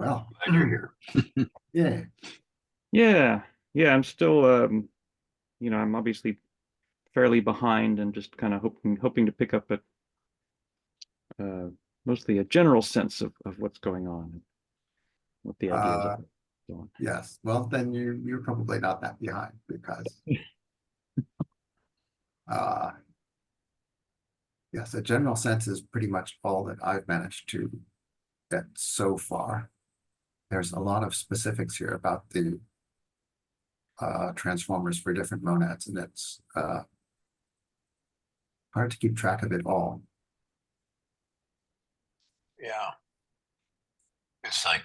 Well, Glad you're yeah. Yeah, yeah, I'm still, I'm obviously fairly behind and just kind of hoping to pick up uh, mostly a general sense of what's going on and what the ideas Uh, are. So on. yes. Well, then you're probably not that behind because uh, yes, a general sense is pretty much all that I've managed to get so far. There's a lot of specifics here about the transformers for different monads, and it's hard to keep track of it all. Yeah. It's like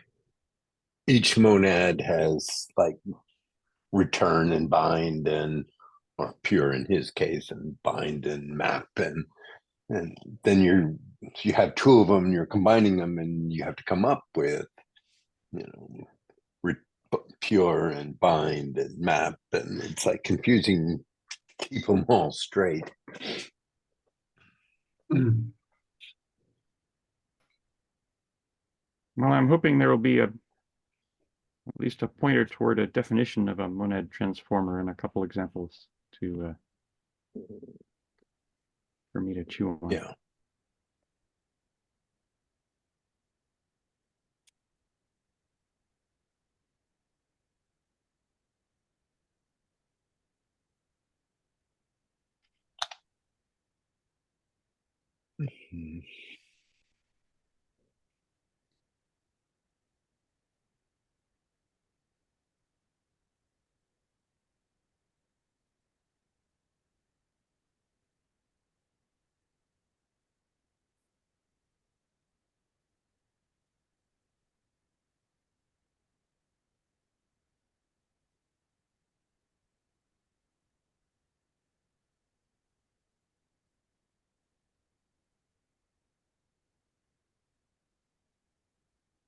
each monad has like return and bind and or pure in his case and bind and map and then you have two of them, you're combining them and you have to come up with, you know, re, pure and bind and map, and it's like confusing to keep them all straight. Well, I'm hoping there will be at least a pointer toward a definition of a monad transformer and a couple examples to for me to chew on. Yeah. Mhm.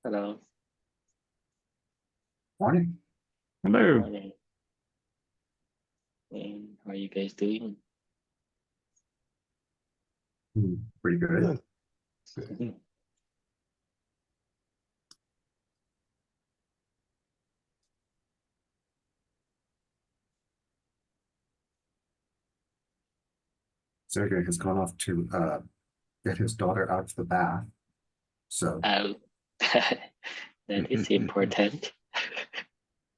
Hello. Morning. Hello. Morning. And how are you guys doing? Pretty good. Sergey has gone off to get his daughter out of the bath. So Oh, that is important.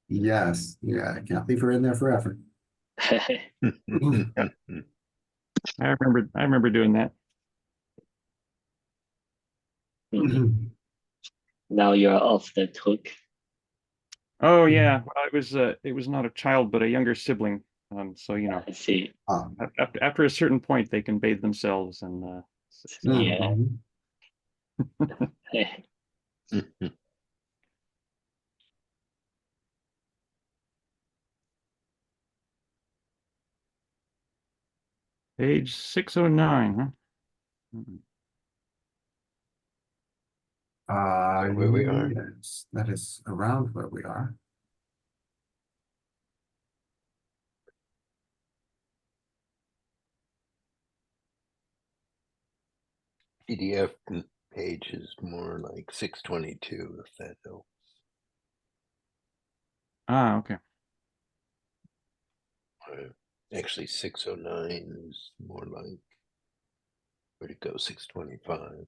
yes, yeah, I can't leave her in there forever. Yep. I remember doing that. Now you're off the hook. Oh yeah, well, it was not a child but a younger sibling. So I see. after a certain point they can bathe themselves and so on. Yeah. Page 609, huh? Mhm. Where we are. Yes, that is around where we are. PDF page is more like 622, if that helps. Ah, okay. Actually, 609 is more like, where'd it go? 625.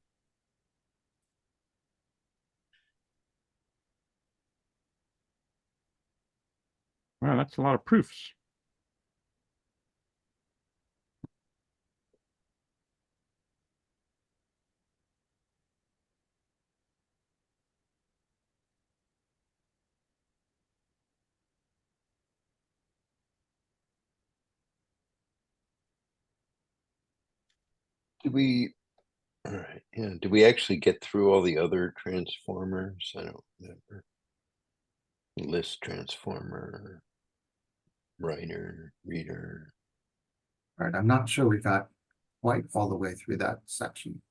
Well, that's a lot of proofs. Did we, all right, yeah, did we actually get through all the other transformers? I don't remember. List transformer, writer, reader. All right, I'm not sure we got quite all the way through that section.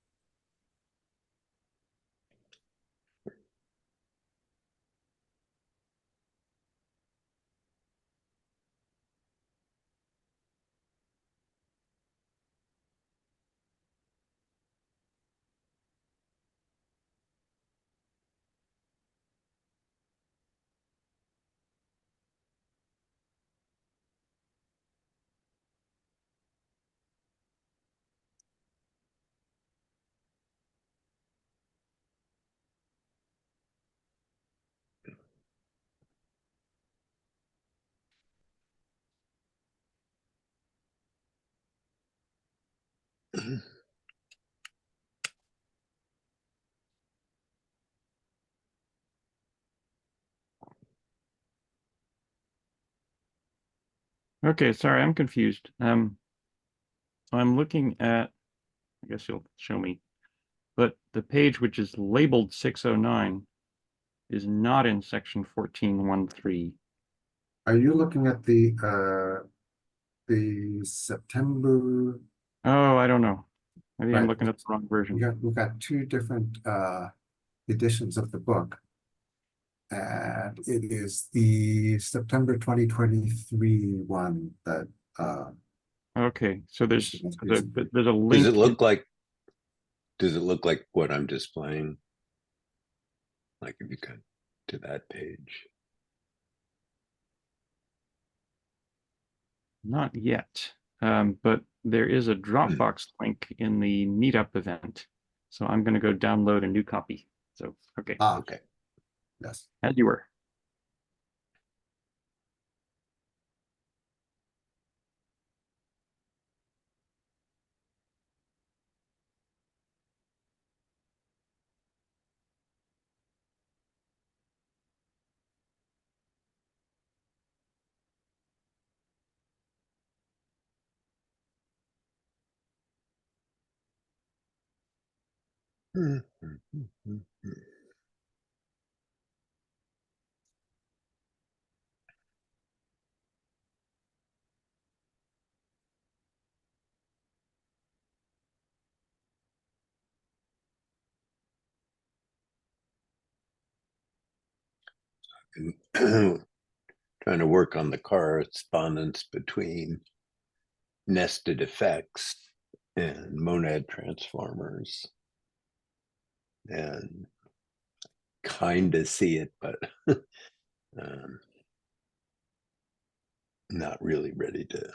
Okay, sorry, I'm confused. I'm looking at, I guess you'll show me, but the page which is labeled 609 is not in section 14.1.3. Are you looking at the September? Oh, I don't know. Maybe I'm Right. looking at the wrong version. We've got two different editions of the book. And it is the September 2023 one that Okay, so there's That's there's basically- a link. Does it look like? Does it look like what I'm displaying? Like if you go to that page. Not yet, but there is a Hmm. Dropbox link in the meetup event. So I'm going to go download a new copy. So, okay, Okay. yes. as you were. Trying to work on the correspondence between nested effects and monad transformers, and kind of see it, but not really ready to.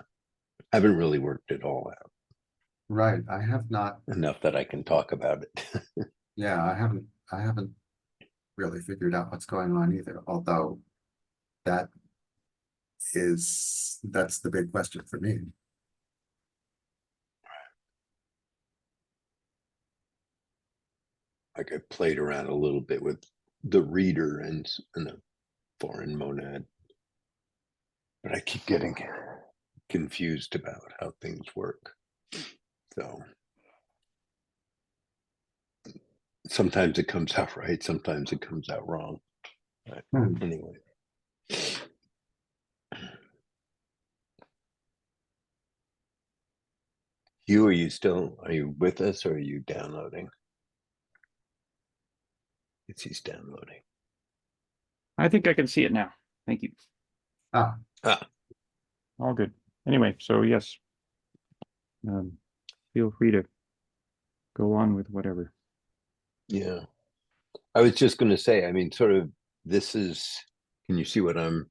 Haven't really worked it all out Right. I have not, enough that I can talk about it. yeah, I haven't really figured out what's going on either, although that's the big question for me. Like I played around a little bit with the reader and the foreign monad, but I keep getting confused about how things work. So sometimes it comes out right, sometimes it comes out wrong. But anyway. Hugh, are you with us, or are you downloading? He's downloading. I think I can see it now. Thank you. Ah, All good. Anyway, so yes, feel free to go on with whatever. Yeah. I was just going to say, I mean, sort of, this is, can you see what I'm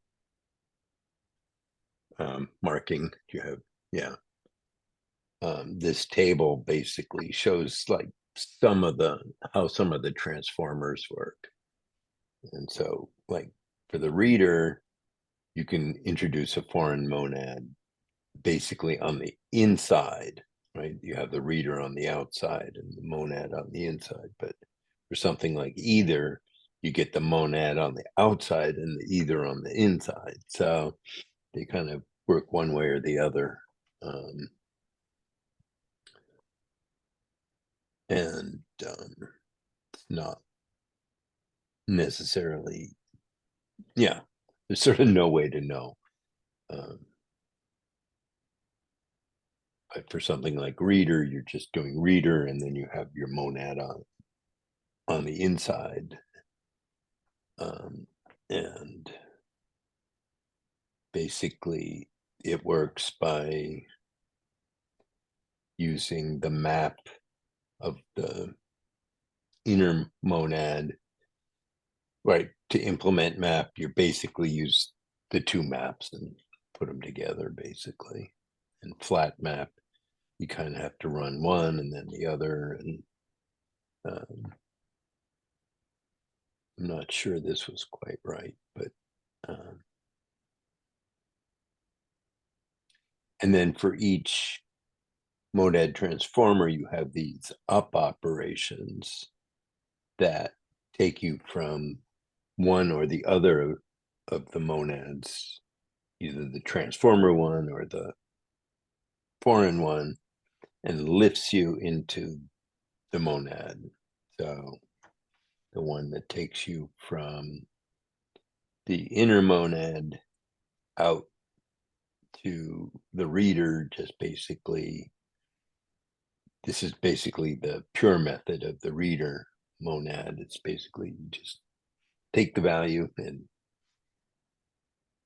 marking? Do you have, yeah. This table basically shows like how some of the transformers work. And so like for the reader, you can introduce a foreign monad basically on the inside, right? You have the reader on the outside and the monad on the inside. But for something like either, you get the monad on the outside and the either on the inside. So they kind of work one way or the other. And not necessarily, yeah, there's sort of no way to know. But for something like reader, you're just doing reader, and then you have your monad on the inside. And basically it works by using the map of the inner monad, right? To implement map, you basically use the two maps and put them together basically. And flat map, you kind of have to run one and then the other. And I'm not sure this was quite right, but and then for each monad transformer, you have these up operations that take you from one or the other of the monads, either the transformer one or the foreign one, and lifts you into the monad. So the one that takes you from the inner monad out to the reader, just basically, this is basically the pure method of the reader monad. It's basically you just take the value and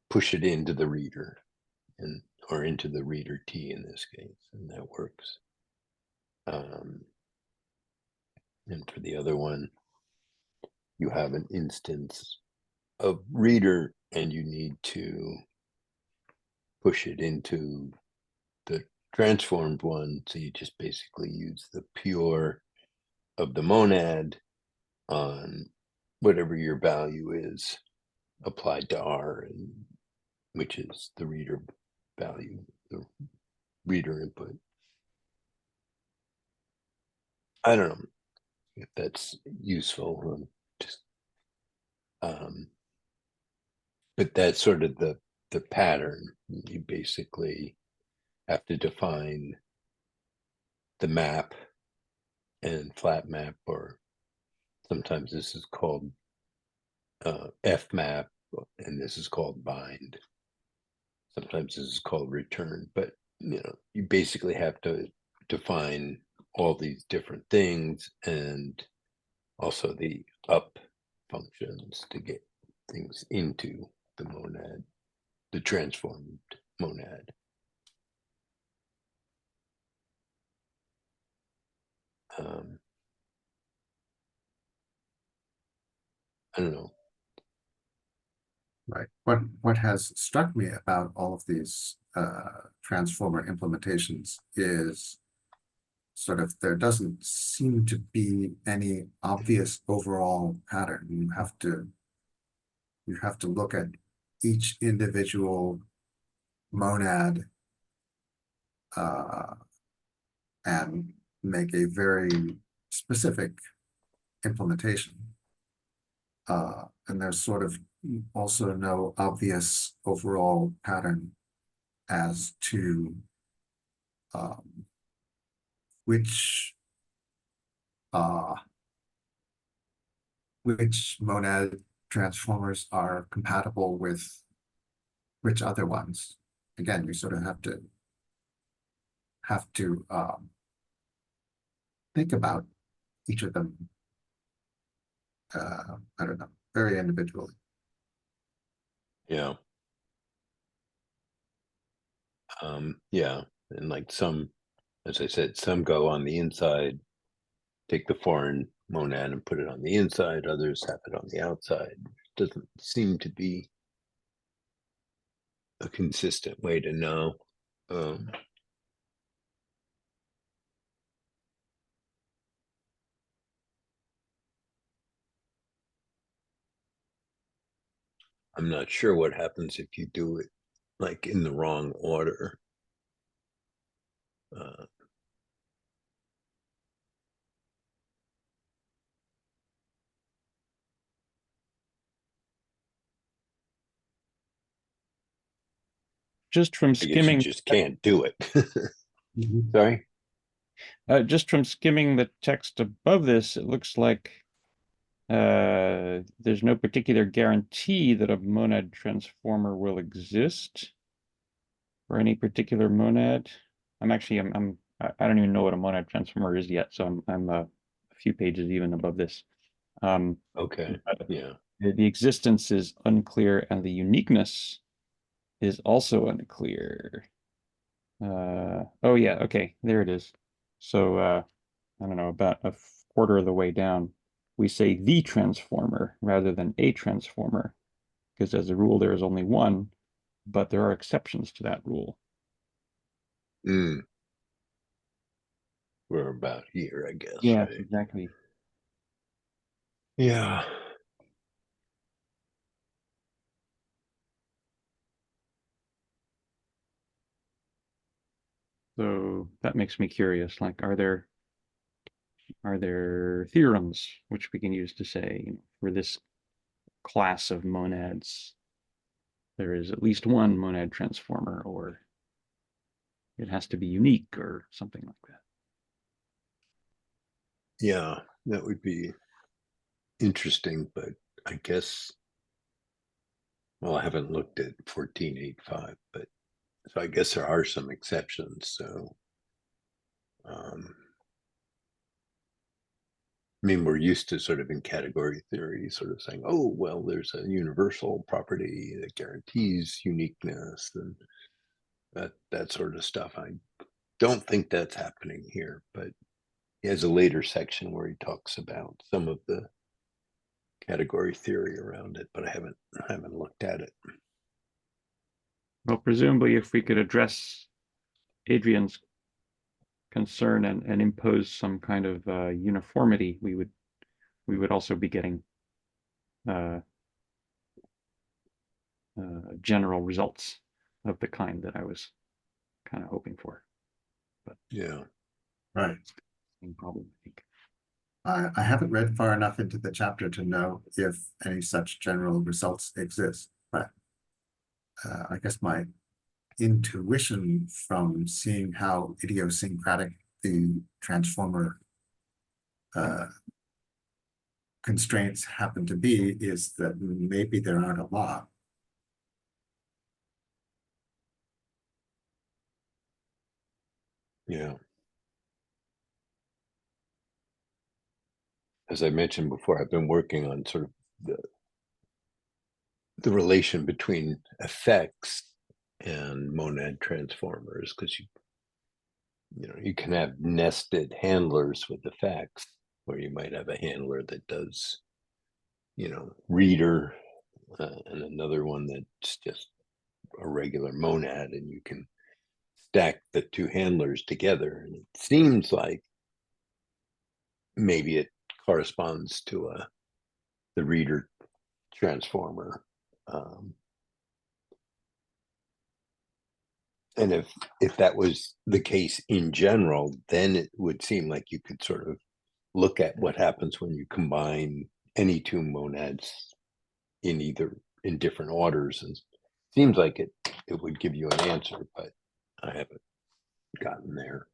push it into the reader, and or into the reader T in this case, and that works. And for the other one, you have an instance of reader and you need to push it into the transformed one. So you just basically use the pure of the monad on whatever your value is applied to R, and which is the reader value, the reader input. I don't know if that's useful. Just but that's sort of the pattern. You basically have to define the map and flat map, or sometimes this is called F map, and this is called bind. Sometimes this is called return, but you basically have to define all these different things, and also the up functions to get things into the monad, the transformed monad. I don't know. Right. What has struck me about all of these transformer implementations is sort of there doesn't seem to be any obvious overall pattern. You have to look at each individual monad and make a very specific implementation. And there's sort of also no obvious overall pattern as to which monad transformers are compatible with which other ones. Again, you sort of have to think about each of them. I don't know, very individually. Yeah. Yeah, and like some, as I said, some go on the inside, take the foreign monad and put it on the inside. Others have it on the outside. Doesn't seem to be a consistent way to know. I'm not sure what happens if you do it like in the wrong order. Just from I guess you skimming, just can't do it. Sorry? just from skimming the text above this, it looks like there's no particular guarantee that a monad transformer will exist for any particular monad. I don't even know what a monad transformer is yet, so I'm a few pages even above this. Okay, yeah. The existence is unclear and the uniqueness is also unclear. Oh yeah, okay, there it is. So I don't know, about a quarter of the way down, we say the transformer rather than a transformer, because as a rule there is only one, but there are exceptions to that rule. We're about here, I guess. Yeah, right? exactly. Yeah. So So that makes me curious, like, are there theorems which we can use to say, you know, for this class of monads, there is at least one monad transformer, or it has to be unique or something like that. Yeah, that would be interesting, but I guess, well, I haven't looked at 14.8.5, but so I guess there are some exceptions. So, I mean, we're used to sort of in category theory, sort of saying, oh, well, there's a universal property that guarantees uniqueness and that sort of stuff. I don't think that's happening here, but he has a later section where he talks about some of the category theory around it, but I haven't looked at it. Well, presumably, if we could address Adrian's concern and impose some kind of uniformity, we would also be getting general results of the kind that I was kind of hoping for. But Yeah. Right. same problem, I think. I haven't read far enough into the chapter to know if any such general results exist, but I guess my intuition from seeing how idiosyncratic the transformer constraints happen to be is that maybe there aren't a lot. Yeah. As I mentioned before, I've been working on sort of the relation between effects and monad transformers, because you can have nested handlers with effects, where you might have a handler that does reader and another one that's just a regular monad, and you can stack the two handlers together, and it seems like maybe it corresponds to the reader transformer. And if that was the case in general, then it would seem like you could sort of look at what happens when you combine any two monads in different orders, and seems like it would give you an answer, but I haven't gotten there.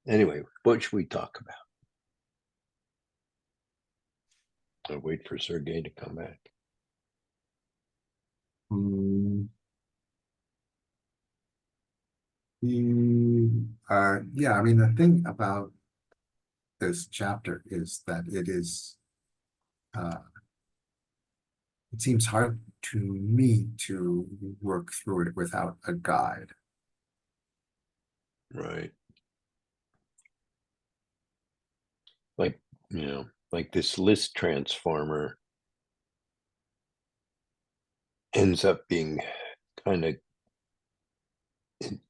Anyway, what should we talk about? I'll wait for Sergey to come back. Yeah, I mean, the thing about this chapter is that it seems hard to me to work through it without a guide. Right. Like, like this list transformer ends up being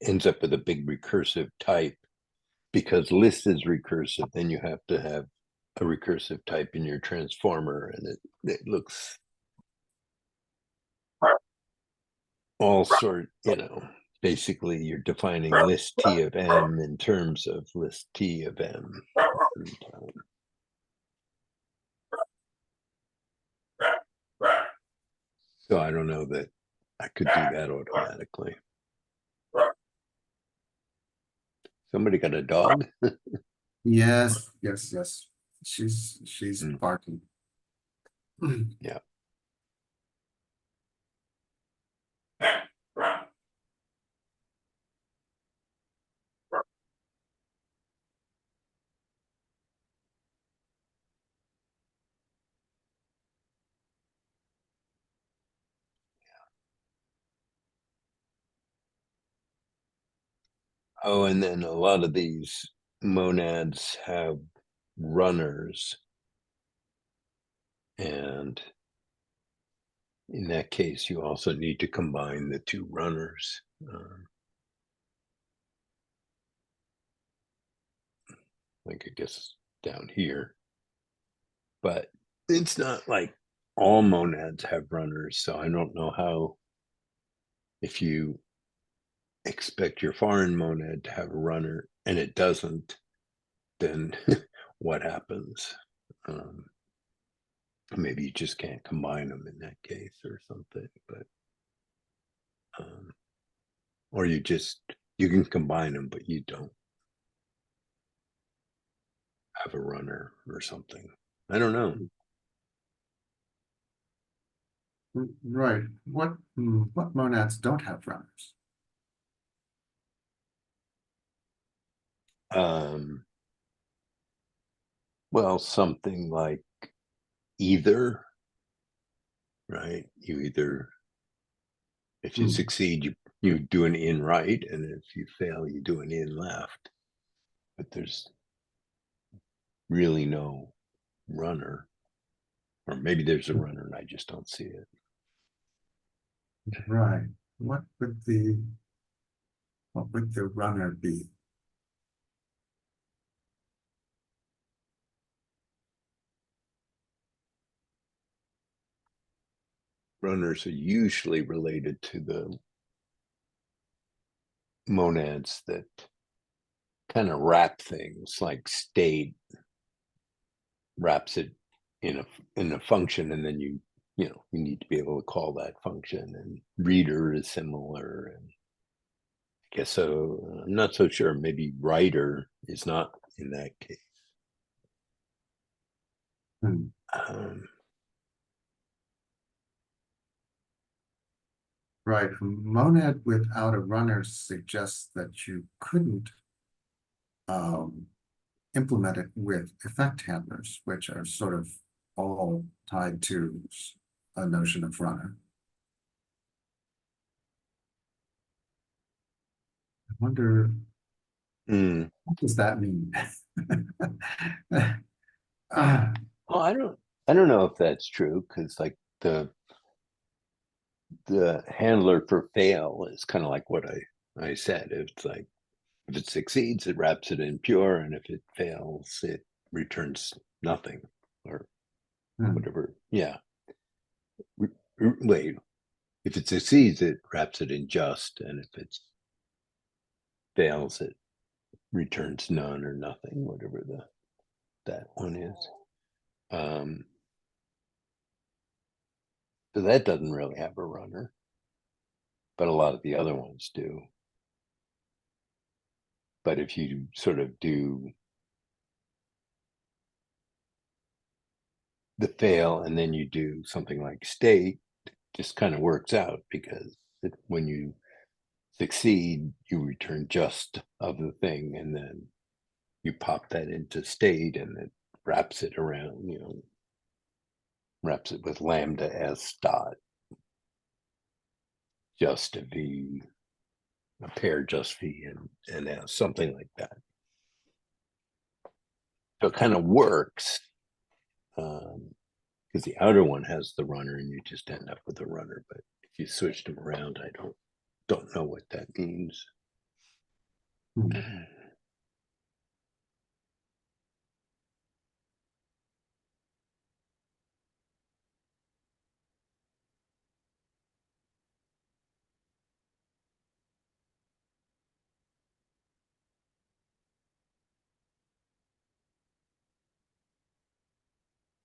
ends up with a big recursive type, because list is recursive, then you have to have a recursive type in your transformer, and it looks all basically you're defining list T of M in terms of list T of M. So I don't know that I could do that automatically. Somebody got a dog? Yes. She's barking. Yeah. Oh, and then a lot of these monads have runners. And in that case, you also need to combine the two runners. Like, I guess down here. But it's not like all monads have runners, so I don't know how, if you expect your foreign monad to have a runner and it doesn't, then what happens? Maybe you just can't combine them in that case or something, but or you can combine them, but you don't have a runner or something. I don't know. Right. What monads don't have runners? Well, something like either, right? You either, if you succeed, you do an in right, and if you fail, you do an in left. But there's really no runner, or maybe there's a runner and I just don't see it. Right. What would the runner be? Runners are usually related to the monads that kind of wrap things, like state wraps it in a function, and then you need to be able to call that function. And reader is similar, and I guess so. I'm not so sure. Maybe writer is not in that case. Right. A monad without a runner suggests that you couldn't implement it with effect handlers, which are sort of all tied to a notion of runner. I wonder, what does that mean? Well, I don't know if that's true, because like the handler for fail is kind of like what I said. It's like, if it succeeds, it wraps it in pure, and if it fails, it returns nothing, or whatever. Yeah. Wait, if it succeeds, it wraps it in just, and if it fails, it returns none or nothing, whatever that one is. So that doesn't really have a runner, but a lot of the other ones do. But if you sort of do the fail and then you do something like state, it just kind of works out, because when you succeed, you return just of the thing, and then you pop that into state, and it wraps it around, wraps it with lambda s dot just v, a pair just v and s, something like that. So it kind of works, because the outer one has the runner and you just end up with a runner. But if you switched them around, I don't know what that means.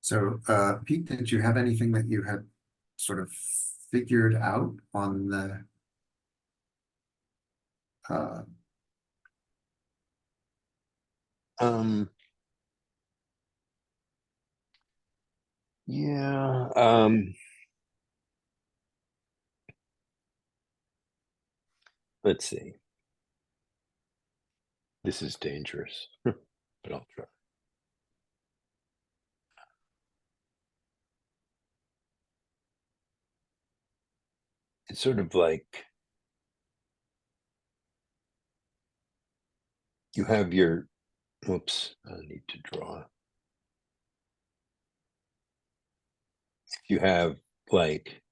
So, Pete, did you have anything that you had sort of figured out on the Yeah. Let's see. This is dangerous, but I'll try. It's sort of like you have your, oops, I need to draw. You have like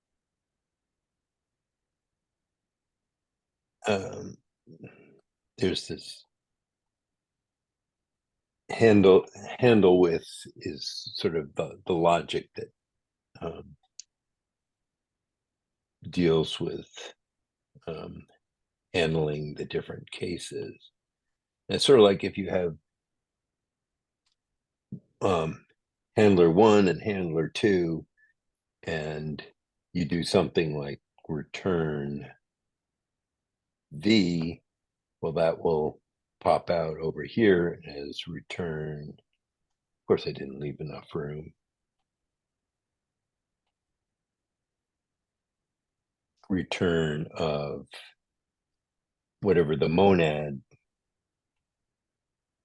there's this handle width is sort of the logic that deals with handling the different cases. And it's sort of like if you have handler 1 and handler 2, and you do something like return V, well, that will pop out over here as return. Of course, I didn't leave enough room. Return of whatever the monad,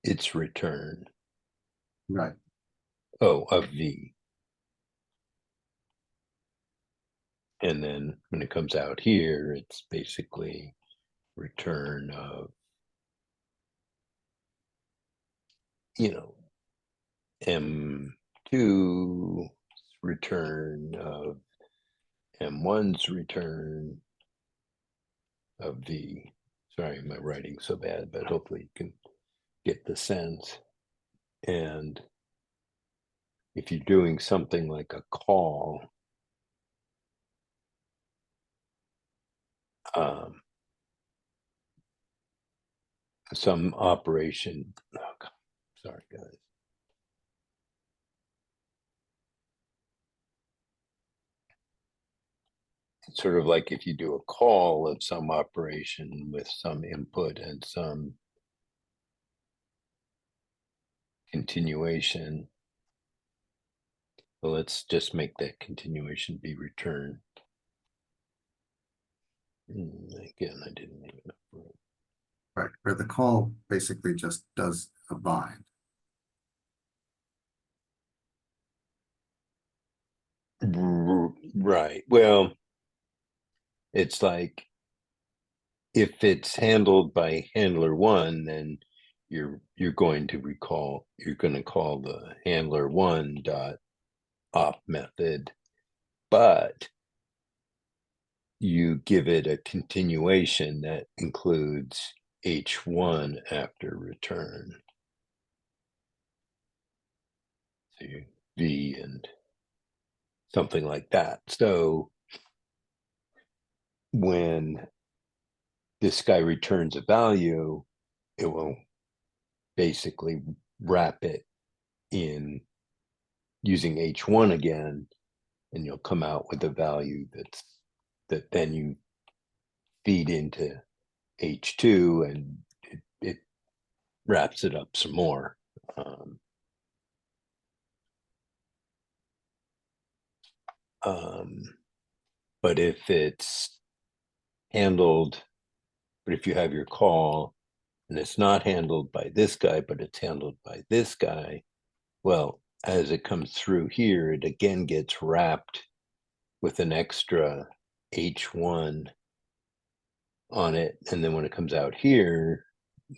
its return. Right. Oh, of V. And then when it comes out here, it's basically return of, you know, M2 return of M1's return of V. Sorry, my writing's so bad, but hopefully you can get the sense. And if you're doing something like a call, some operation, oh God, sorry guys. It's sort of like if you do a call of some operation with some input and some continuation. So let's just make that continuation be returned. Again, I didn't leave enough room. Right, where the call basically just does a bind. Right. Well, it's like if it's handled by handler 1, then you're going to call the handler 1 dot op method, but you give it a continuation that includes H1 after return. So you V and something like that. So when this guy returns a value, it will basically wrap it in using H1 again, and you'll come out with a value that then you feed into H2, and it wraps it up some more. But if it's handled, but if you have your call and it's not handled by this guy, but it's handled by this guy, well, as it comes through here, it again gets wrapped with an extra H1 on it. And then when it comes out here,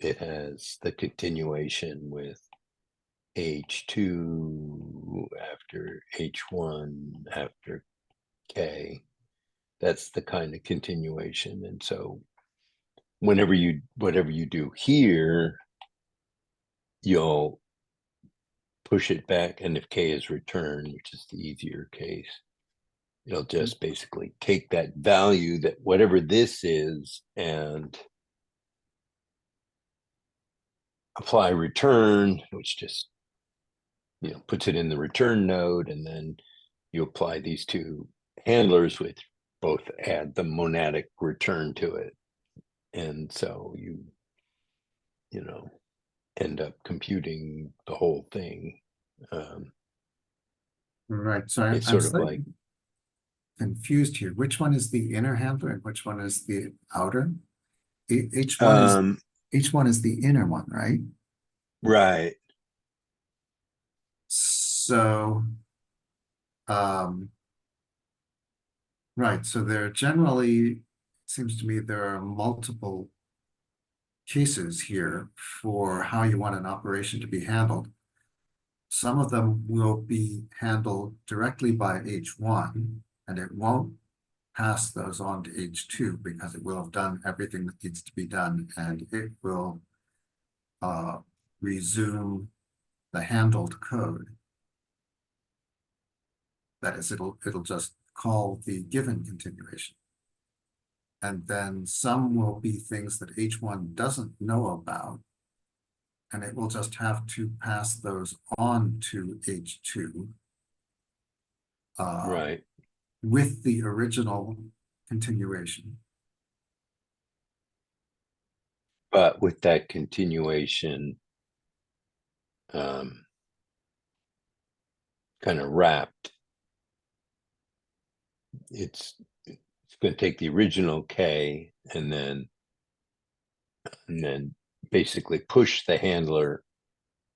it has the continuation with H2 after H1 after K. That's the kind of continuation. And so whatever you do here, you'll push it back. And if K is returned, which is the easier case, it'll just basically take that value, that whatever this is, and apply return, which just, you know, puts it in the return node. And then you apply these two handlers, which both add the monadic return to it. And so you know, end up computing the whole thing. Right, so I'm It's sort of slightly like, confused here. Which one is the inner handler and which one is the outer? H1 is the inner one, right? right. So, right, so there generally, it seems to me there are multiple cases here for how you want an operation to be handled. Some of them will be handled directly by H1, and it won't pass those on to H2 because it will have done everything that needs to be done, and it will resume the handled code. That is, it'll just call the given continuation. And then some will be things that H1 doesn't know about. And it will just have to pass those on to H2. Right. With the original continuation. But with that continuation kind of wrapped, it's going to take the original K and then basically push the handler,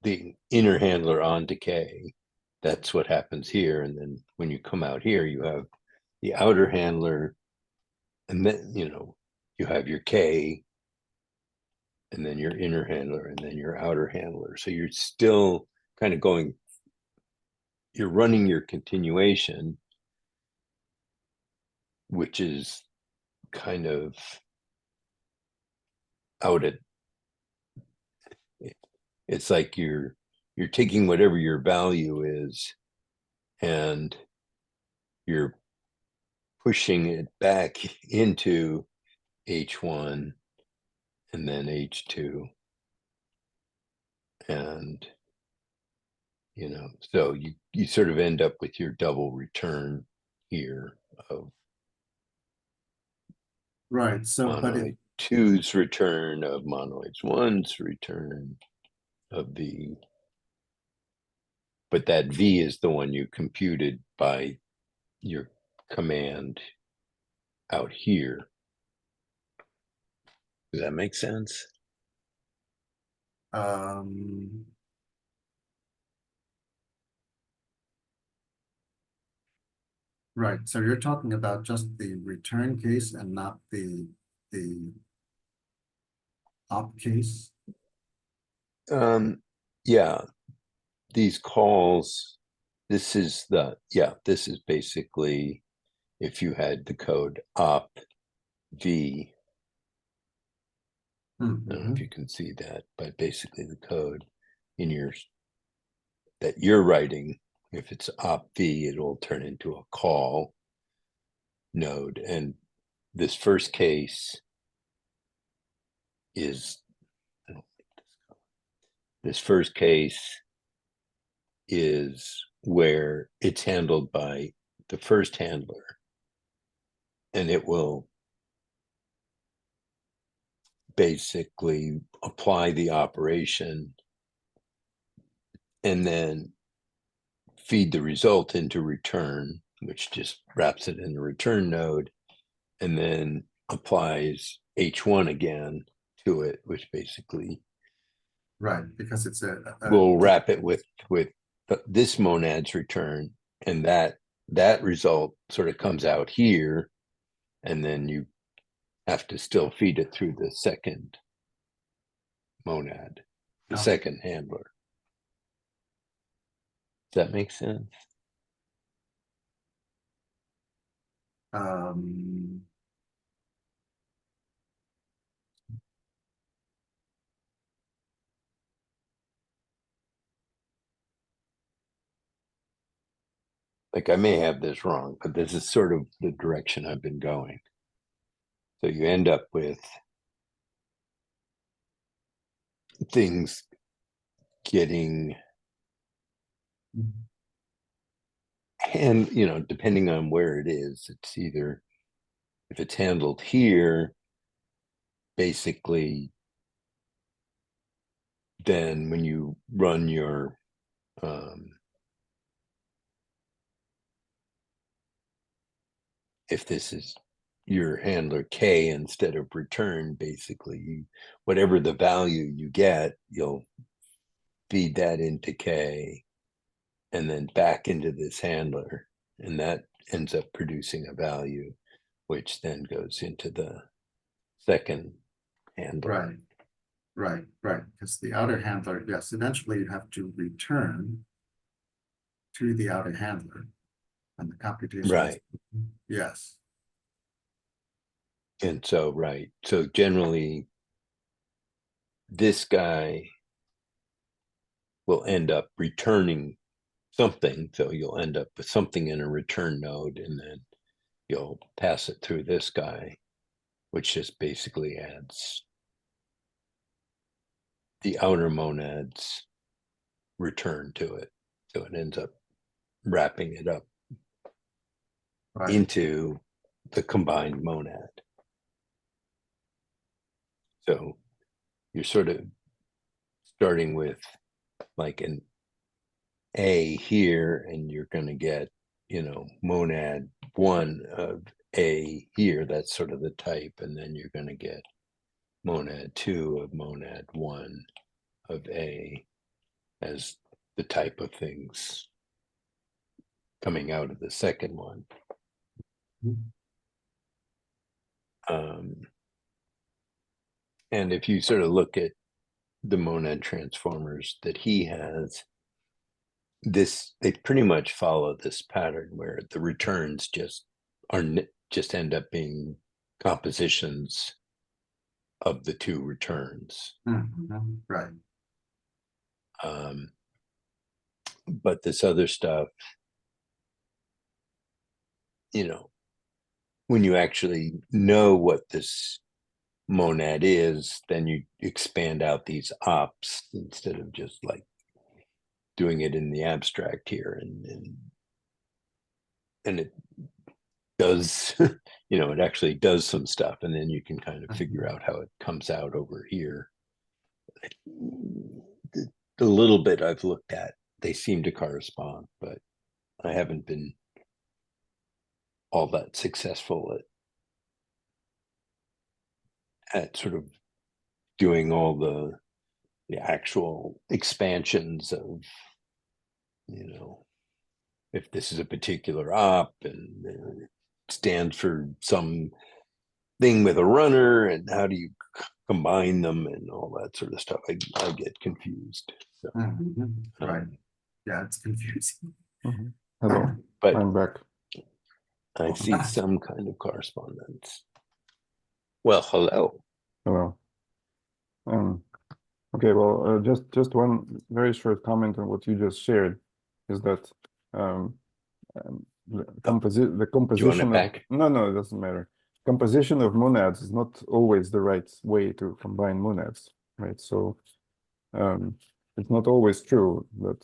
the inner handler onto K. That's what happens here. And then when you come out here, you have the outer handler, and then, you know, you have your K, and then your inner handler, and then your outer handler. So you're still kind of going, you're running your continuation, which is kind of out at, it's like you're taking whatever your value is and you're pushing it back into H1 and then H2. And, you know, so you sort of end up with your double return here of Right. So, but monoid 2's return of monoids 1's return of V. But that V is the one you computed by your command out here. Does that make sense? Right. So you're talking about just the return case and not the op case. Yeah, these calls, this is basically if you had the code op V. I don't know if you can see that, but basically the code in that you're writing, if it's op V, it will turn into a call node. And this first case is, where it's handled by the first handler, and it will basically apply the operation and then feed the result into return, which just wraps it in the return node, and then applies H1 again to it, which basically Right, because it's will wrap it with this monad's return, and that result sort of comes out here, and then you have to still feed it through the second monad, the second handler. Does that make sense? Like, I may have this wrong, but this is sort of the direction I've been going. So you end up with things getting, and you know, depending on where it is, it's either, if it's handled here, basically, then when you run your if this is your handler K instead of return, basically whatever the value you get, you'll feed that into K and then back into this handler, and that ends up producing a value which then goes into the second handler. Right, because the outer handler, yes, eventually you have to return to the outer handler and the computation. Right. Yes. And so, right. So generally, this guy will end up returning something. So you'll end up with something in a return node, and then you'll pass it through this guy, which just basically adds the outer monad's return to it. So it ends up wrapping it up Right. into the combined monad. So you're sort of starting with like an A here, and you're going to get, monad 1 of A here. That's sort of the type. And then you're going to get monad 2 of monad 1 of A as the type of things coming out of the second one. And if you sort of look at the monad transformers that he has, they pretty much follow this pattern where the returns just end up being compositions of the two returns. Right. But this other stuff, when you actually know what this monad is, then you expand out these ops instead of just like doing it in the abstract here, and it does it actually does some stuff, and then you can kind of figure out how it comes out over here. The little bit I've looked at, they seem to correspond, but I haven't been all that successful at sort of doing all the actual expansions of, if this is a particular op and it stands for some thing with a runner, and how do you combine them and all that sort of stuff. I get confused. So, Right. Yeah, it's confusing. Hello, but I'm back. I see some kind of correspondence. Well, hello. Hello. Okay, well, just one very short comment on what you just shared is that the composition. Do you want it back? No, it doesn't matter. Composition of monads is not always the right way to combine monads, right? So it's not always true that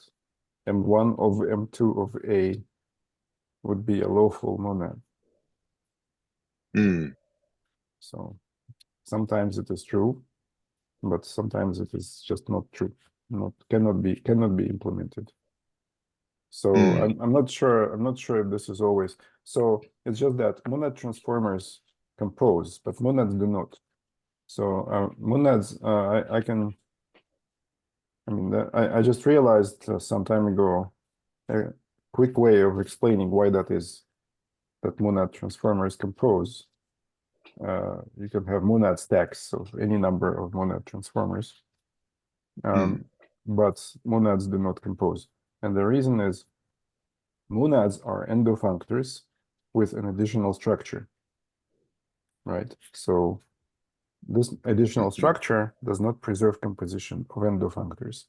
M1 of M2 of A would be a lawful monad. So sometimes it is true, but sometimes it is just not true. Cannot be implemented. So I'm not sure if this is always so. It's just that monad transformers compose, but monads do not. So monads, I just realized some time ago a quick way of explaining why that is, that monad transformers compose. You can have monad stacks of any number of monad transformers, but monads do not compose. And the reason is monads are endofunctors with an additional structure, right? So this additional structure does not preserve composition of endofunctors.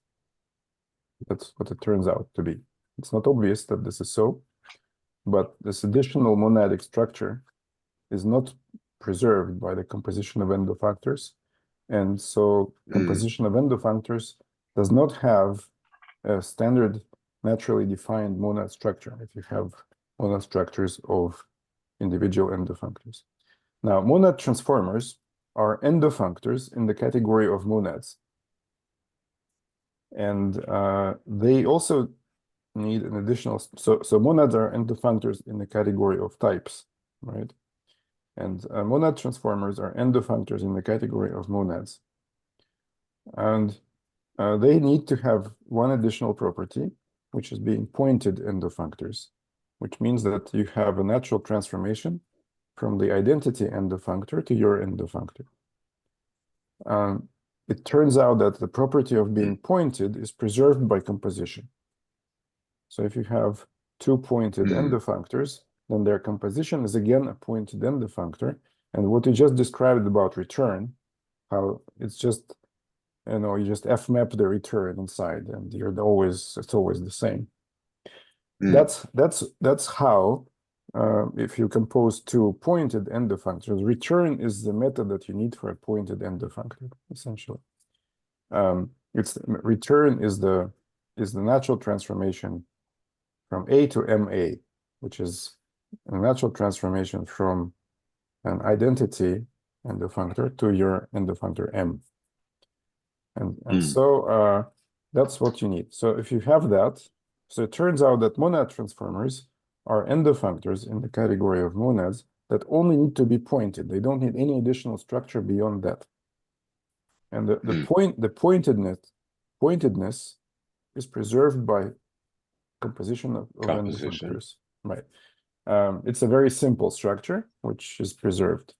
That's what it turns out to be. It's not obvious that this is so, but this additional monadic structure is not preserved by the composition of endofunctors. And so composition of endofunctors does not have a standard naturally defined monad structure if you have monad structures of individual endofunctors. Now, monad transformers are endofunctors in the category of monads. And they also need an additional, so monads are endofunctors in the category of types, right? And monad transformers are endofunctors in the category of monads. And they need to have one additional property, which is being pointed endofunctors, which means that you have a natural transformation from the identity endofunctor to your endofunctor. It turns out that the property of being pointed is preserved by composition. So if you have two pointed endofunctors, then their composition is again a pointed endofunctor. And what you just described about return, how it's just, you just F map the return inside, and it's always the same. That's how, if you compose two pointed endofunctors, return is the method that you need for a pointed endofunctor, essentially. Return is the natural transformation from A to MA, which is a natural transformation from an identity endofunctor to your endofunctor M. And so that's what you need. So if you have that, so it turns out that monad transformers are endofunctors in the category of monads that only need to be pointed. They don't need any additional structure beyond that. And the pointedness is preserved by composition of endofunctors. Right. It's a very simple structure which is preserved.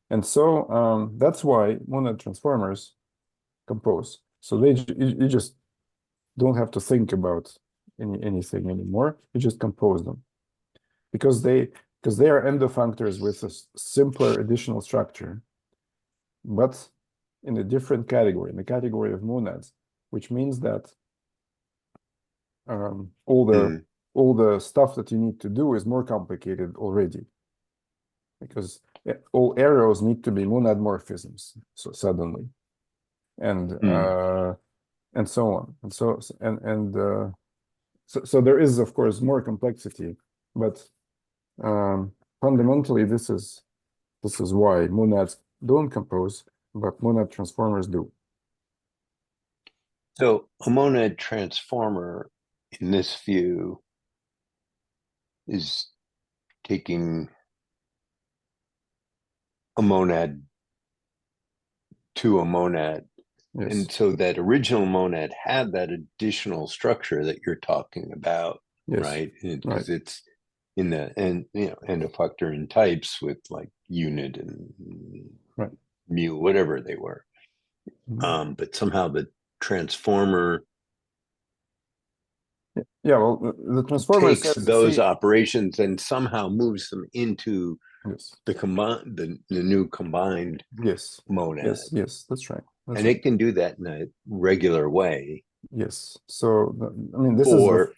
And so that's why monad transformers compose. So you just don't have to think about anything anymore. You just compose them because they are endofunctors with a simpler additional structure, but in a different category, in the category of monads, which means that all the stuff that you need to do is more complicated already, because all arrows need to be monad morphisms. So suddenly, and so on, and so there is of course more complexity, but fundamentally this is why monads don't compose, but monad transformers do. So a monad transformer in this view is taking a monad to a monad. Yes. And so that original monad had that additional structure that you're talking about, Yes. right? Because it's in the endofunctor in types with like unit and mu, whatever they were. But somehow the transformer well, the transformer takes those operations and somehow moves them into the new combined monad. Yes, that's right. And it can do that in a regular way. Yes. So I mean, this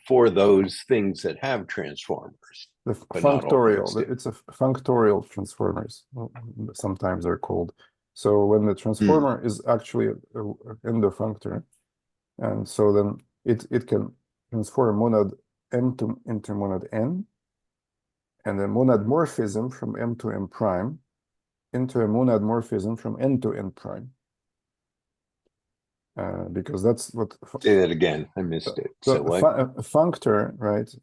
for those things that have transformers. The functorial. It's a functorial transformers. Sometimes they're called. So when the transformer is actually an endofunctor, and so then it can transform monad M into monad N, and a monad morphism from M to M prime into a monad morphism from N to N prime. Because that's what. Say that again. I missed it. So what? A functor, right?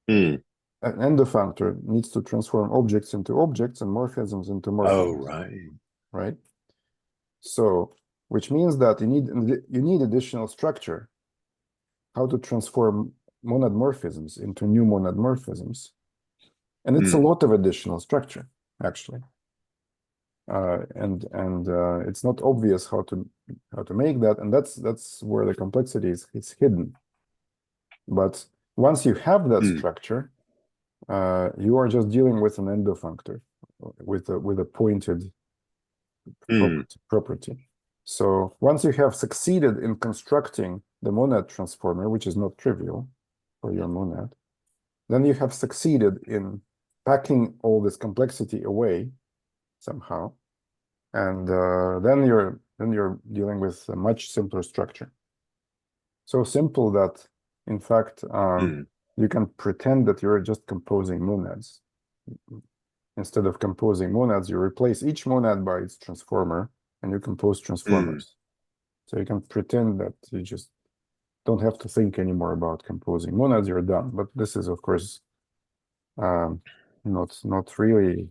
An endofunctor needs to transform objects into objects and morphisms into morphisms. Oh, right. Right. So, which means that you need additional structure. How to transform monad morphisms into new monad morphisms, and it's a lot of additional structure actually. And it's not obvious how to make that, and that's where the complexity is hidden. But once you have that structure, you are just dealing with an endofunctor with a pointed property. So once you have succeeded in constructing the monad transformer, which is not trivial for your monad, then you have succeeded in packing all this complexity away somehow, and then you're dealing with a much simpler structure. So simple that, in fact, you can pretend that you're just composing monads. Instead of composing monads, you replace each monad by its transformer, and you compose transformers. So you can pretend that you just don't have to think anymore about composing monads. You're done. But this is, of course, not really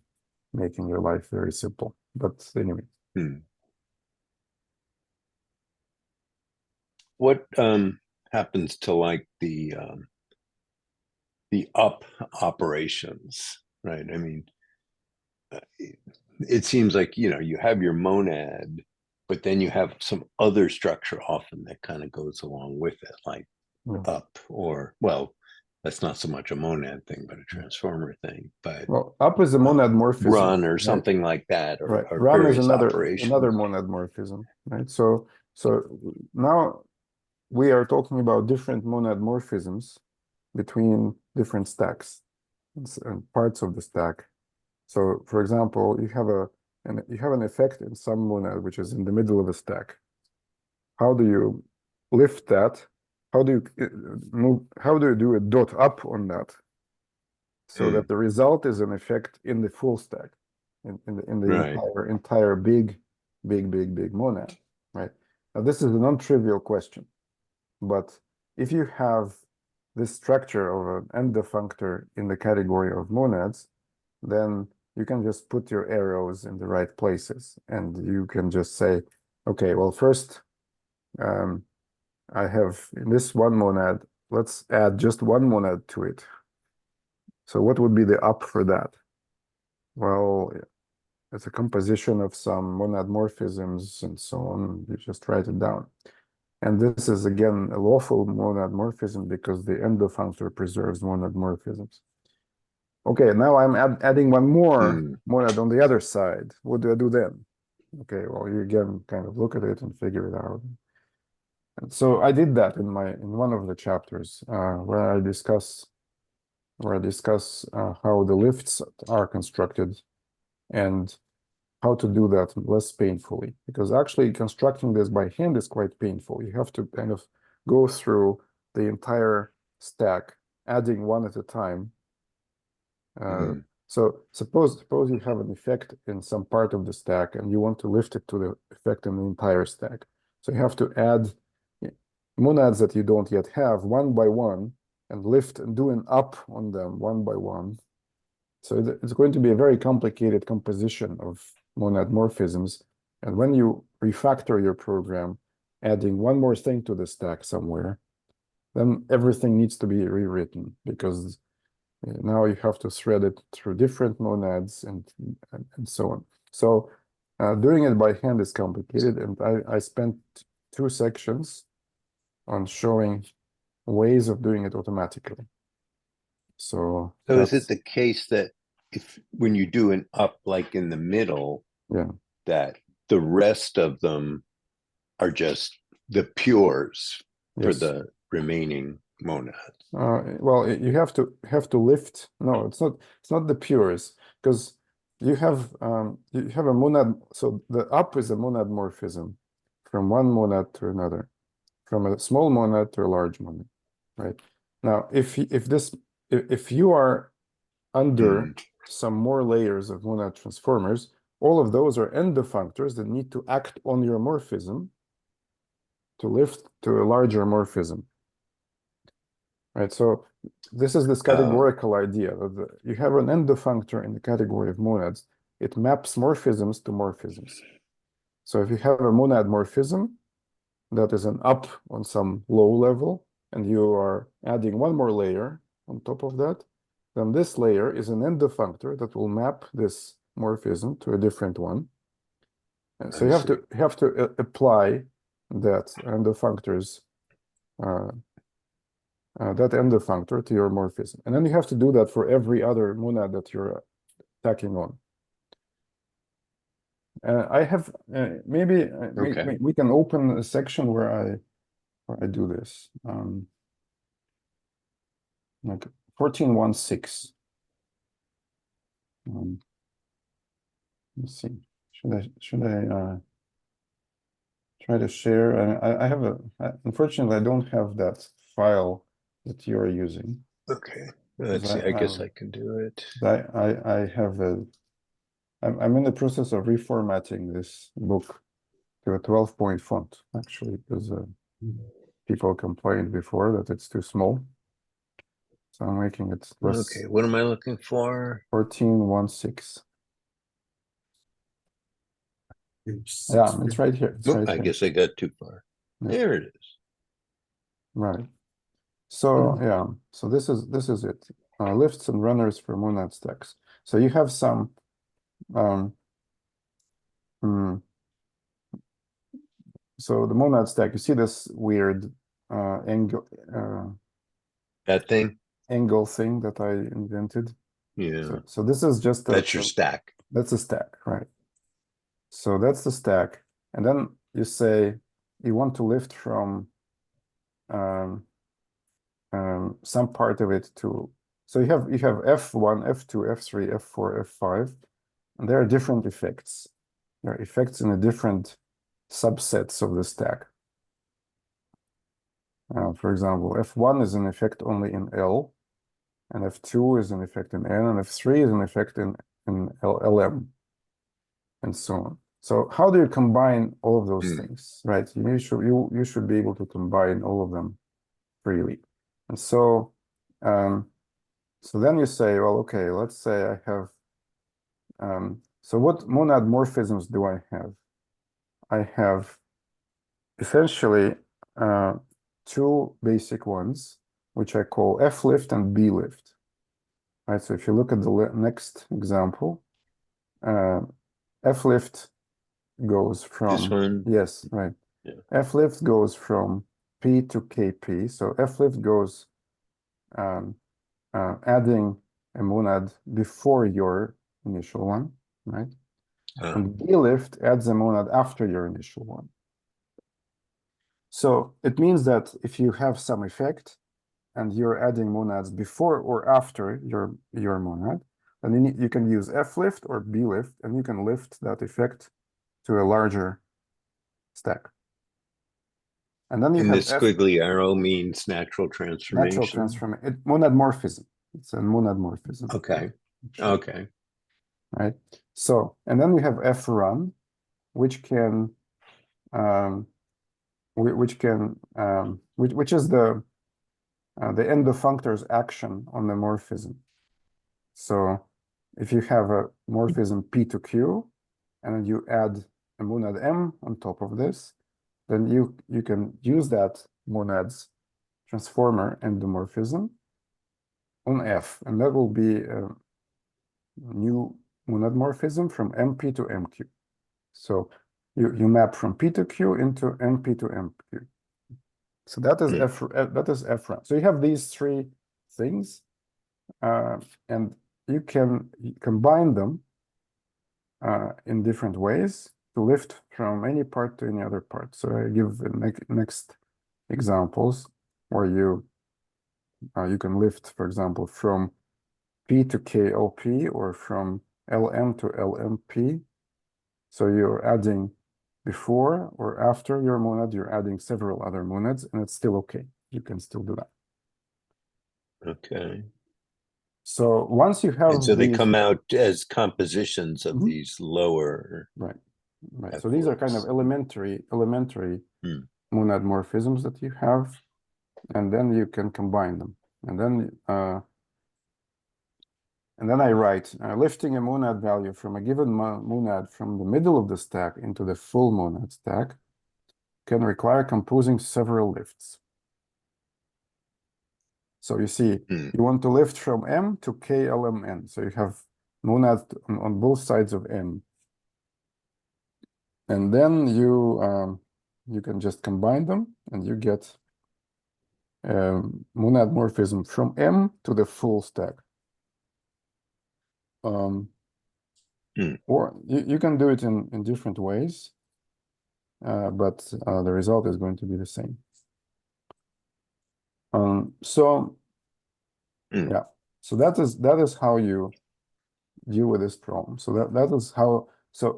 making your life very simple. But anyway. What happens to like the up operations, right? I mean, it seems like, you have your monad, but then you have some other structure often that kind of goes along with it, like up, or, well, that's not so much a monad thing, but a transformer thing. But well, up is a monad morphism. Run or something like that, or run is another operations. monad morphism, right? So now we are talking about different monad morphisms between different stacks and parts of the stack. So, for example, you have an effect in some monad which is in the middle of a stack. How do you lift that? How do you move? How do you do a dot up on that, so that the result is an effect in the full stack, in the Right. entire big monad, right? Now this is a non-trivial question, but if you have this structure of an end defunctor in the category of monads, then you can just put your arrows in the right places, and you can just say, okay, well, first I have in this one monad, let's add just one monad to it. So what would be the up for that? Well, it's a composition of some monad morphisms and so on. You just write it down. And this is, again, a lawful monad morphism because the end defunctor preserves monad morphisms. Okay, now I'm adding one more monad on the other side. What do I do then? Okay, well, you again kind of look at it and figure it out. And so I did that in one of the chapters where I discuss how the lifts are constructed and how to do that less painfully, because actually constructing this by hand is quite painful. You have to kind of go through the entire stack, adding one at a time. So suppose you have an effect in some part of the stack and you want to lift it to the effect in the entire stack. So you have to add monads that you don't yet have one by one and lift and do an up on them one by one. So it's going to be a very complicated composition of monad morphisms. And when you refactor your program, adding one more thing to the stack somewhere, then everything needs to be rewritten, because now you have to thread it through different monads and so on. So doing it by hand is complicated, and I spent 2 sections on showing ways of doing it automatically. So is it the case that when you do an up like in the middle, that the rest of them are just the pures for the remaining monads? Well, you have to lift. No, it's not the pures, because you have a monad. So the up is a monad morphism from one monad to another, from a small monad to a large monad, right? Now, if you are under some more layers of monad transformers, all of those are end defunctors that need to act on your morphism to lift to a larger morphism, right? So this is this categorical idea that you have an end defunctor in the category of monads. It maps morphisms to morphisms. So if you have a monad morphism that is an up on some low level, and you are adding one more layer on top of that, then this layer is an end defunctor that will map this morphism to a different one. And so you have to apply that end defunctor to your morphism, and then you have to do that for every other monad that you're tacking on. I have maybe we can open a section where I do this. Like 14.1.6. Let's see. Should I try to share? I have unfortunately I don't have that file that you're using. Okay, let's see. I guess I can do it. I have I'm in the process of reformatting this book to a 12-point font, actually, because people complained before that it's too small. So I'm making it less. Okay, what am I looking for? 14.1.6. Yeah, it's right here. It's right I here. guess I got too far. Yeah. There it is. Right. So yeah, so this is it. Lifts and runners for monad stacks. So you have some so the monad stack, you see this weird angle that thing that I invented. Yeah. So this is just that's your stack. That's a stack, right? So that's the stack, and then you say you want to lift from some part of it to, so you have F1, F2, F3, F4, F5, and there are different effects. There are effects in the different subsets of the stack. For example, F1 is an effect only in L, and F2 is an effect in N, and F3 is an effect in LM, and so on. So how do you combine all of those things, right? You should be able to combine all of them freely. And so so then you say, well, okay, let's say I have so what monad morphisms do I have? I have essentially two basic ones, which I call F lift and B lift. Right, so if you look at the next example, F lift goes from This one? yes, right. Yeah. F lift goes from P to KP. So F lift goes adding a monad before your initial one, right? And B lift adds a monad after your initial one. So it means that if you have some effect and you're adding monads before or after your monad, then you can use F lift or B lift, and you can lift that effect to a larger stack. And then you And have the squiggly arrow means natural transformation. natural transformation, monad morphism. It's a monad morphism. Okay. Okay. Right. So, and then we have F run, which can which is the end functor's action on the morphism. So if you have a morphism P to Q, and then you add a monad M on top of this, then you can use that monad's transformer endomorphism on F, and that will be a new monad morphism from MP to MQ. So you map from P to Q into MP to MQ. So that is F run. So you have these three things, and you can combine them in different ways to lift from any part to any other part. So I give the next examples where you can lift, for example, from P to KLP or from LM to LMP. So you're adding before or after your monad, you're adding several other monads, and it's still okay. You can still do that. Okay. So once you have And so they these, come out as compositions of these lower. right. So these are kind of elementary monad morphisms that you have, and then you can combine them. And then I write lifting a monad value from a given monad from the middle of the stack into the full monad stack can require composing several lifts. So you see, you want to lift from M to KLMN. So you have monads on both sides of M. And then you can just combine them, and you get monad morphism from M to the full stack. Or you can do it in different ways, but the result is going to be the same. Yeah, so that is how you deal with this problem. So that is how. So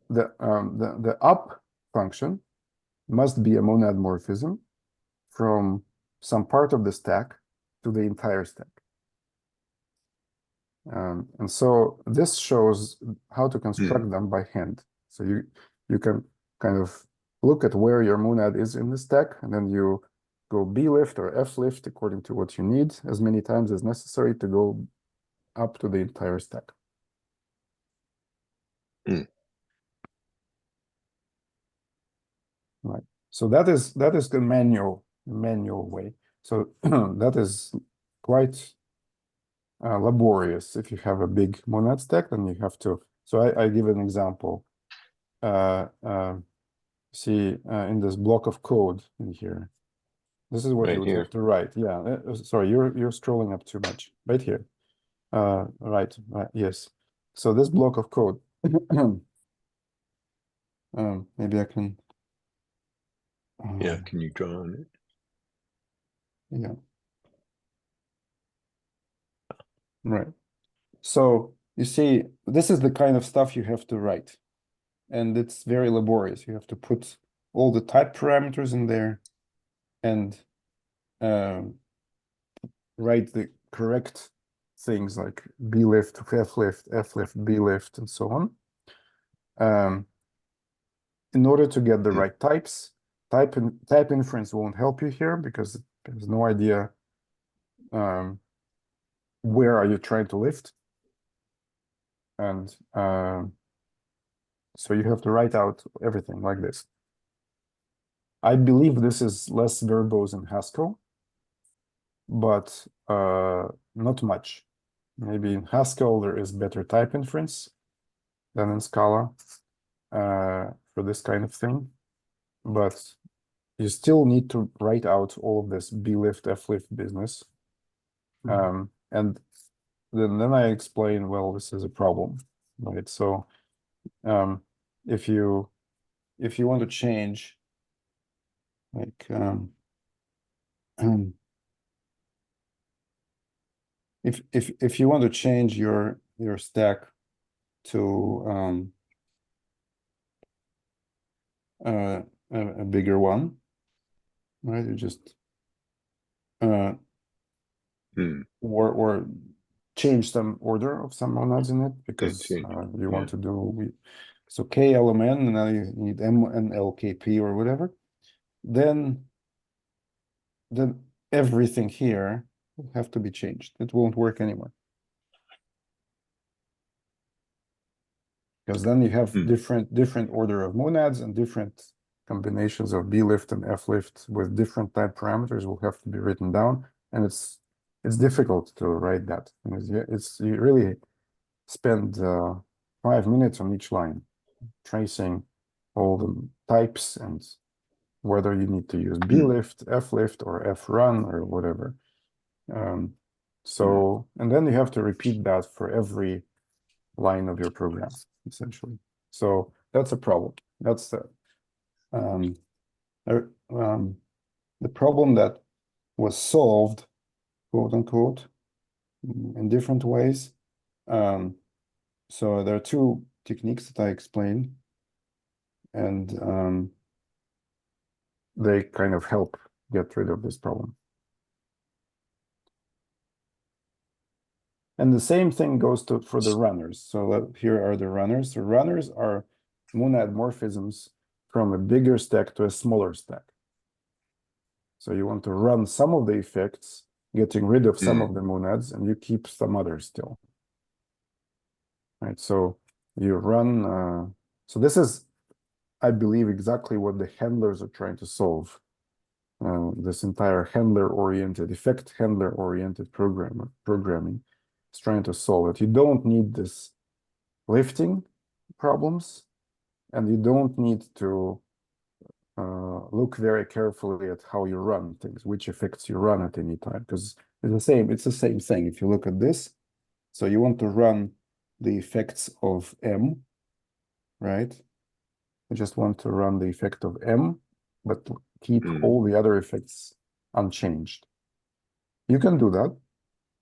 the up function must be a monad morphism from some part of the stack to the entire stack. And so this shows how to construct them by hand. So you can kind of look at where your monad is in the stack, and then you go B lift or F lift according to what you need as many times as necessary to go up to the entire stack. Right. So that is the manual way. So that is quite laborious. If you have a big monad stack, then you have to. So I give an example. See in this block of code in here. This is what you would have to write. Yeah. Sorry, you're scrolling up too much. Right here. Right. Yes. So this block of code. Maybe I can. Yeah. Can you draw on it? Yeah. Right. So you see, this is the kind of stuff you have to write. And it's very laborious. You have to put all the type parameters in there and write the correct things like B lift, F lift, F lift, B lift, and so on. In order to get the right types, type inference won't help you here because there's no idea where are you trying to lift. And so you have to write out everything like this. I believe this is less verbose in Haskell, but not much. Maybe in Haskell there is better type inference than in Scala for this kind of thing. But you still need to write out all of this B lift, F lift business. And then I explain, well, this is a problem, right? So if you want to change, like if you want to change your stack to a bigger one, right? You just or change some order of some monads in it because you want to do so KLMN and now you need M and LKP or whatever. Then everything here will have to be changed. It won't work anymore. Because then you have different order of monads and different combinations of B lift and F lift with different type parameters will have to be written down, and it's difficult to write that. And you really spend 5 minutes on each line tracing all the types and whether you need to use B lift, F lift, or F run or whatever. So and then you have to repeat that for every line of your program, essentially. So that's a problem. That's the problem that was solved, quote unquote, in different ways. So there are two techniques that I explained, and they kind of help get rid of this problem. And the same thing goes for the runners. So here are the runners. The runners are monad morphisms from a bigger stack to a smaller stack. So you want to run some of the effects, getting rid of some of the monads, and you keep some others still. Right, so you run, so this is, I believe, exactly what the handlers are trying to solve. This entire handler-oriented, effect handler-oriented programming is trying to solve it. You don't need this lifting problems, and you don't need to look very carefully at how you run things, which effects you run at any time, because it's the same thing. If you look at this, so you want to run the effects of M, right? You just want to run the effect of M, but keep all the other effects unchanged. You can do that.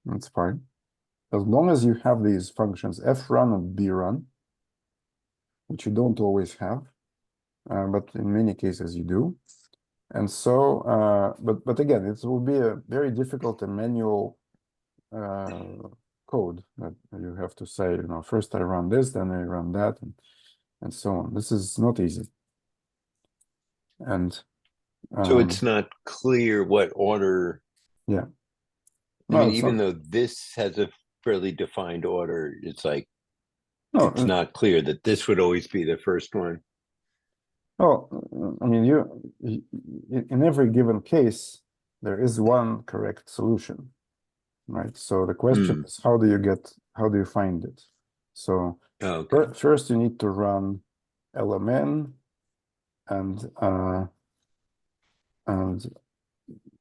That's fine. As long as you have these functions F run and B run, which you don't always have, but in many cases you do. And so, but again, it will be a very difficult and manual code that you have to say, first I run this, then I run that, and so on. This is not easy. And so it's not clear what order. Yeah. I mean, even though this has a fairly defined order, it's like it's not clear that this would always be the first one. Well, I mean, in every given case, there is one correct solution, right? So the question is, how do you find it? So first you need to run LMN, and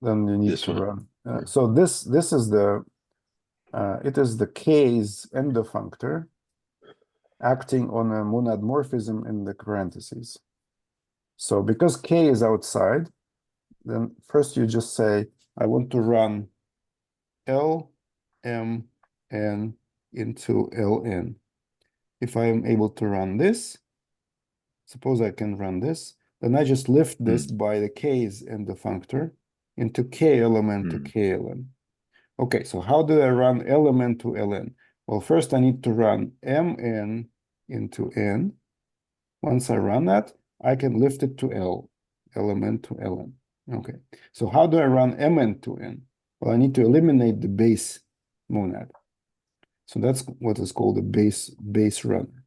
then you need to run. So this is it is the K's endofunctor acting on a monad morphism in the parentheses. So because K is outside, then first you just say, I want to run L, M, n into ln. If I am able to run this, suppose I can run this, then I just lift this by the k's in the functor into k element to k ln. Okay, so how do I run element to ln? Well, first I need to run mn into n. Once I run that, I can lift it to L, element to ln. Okay, so how do I run mn to n? Well, I need to eliminate the base monad. So that's what is called a base runner.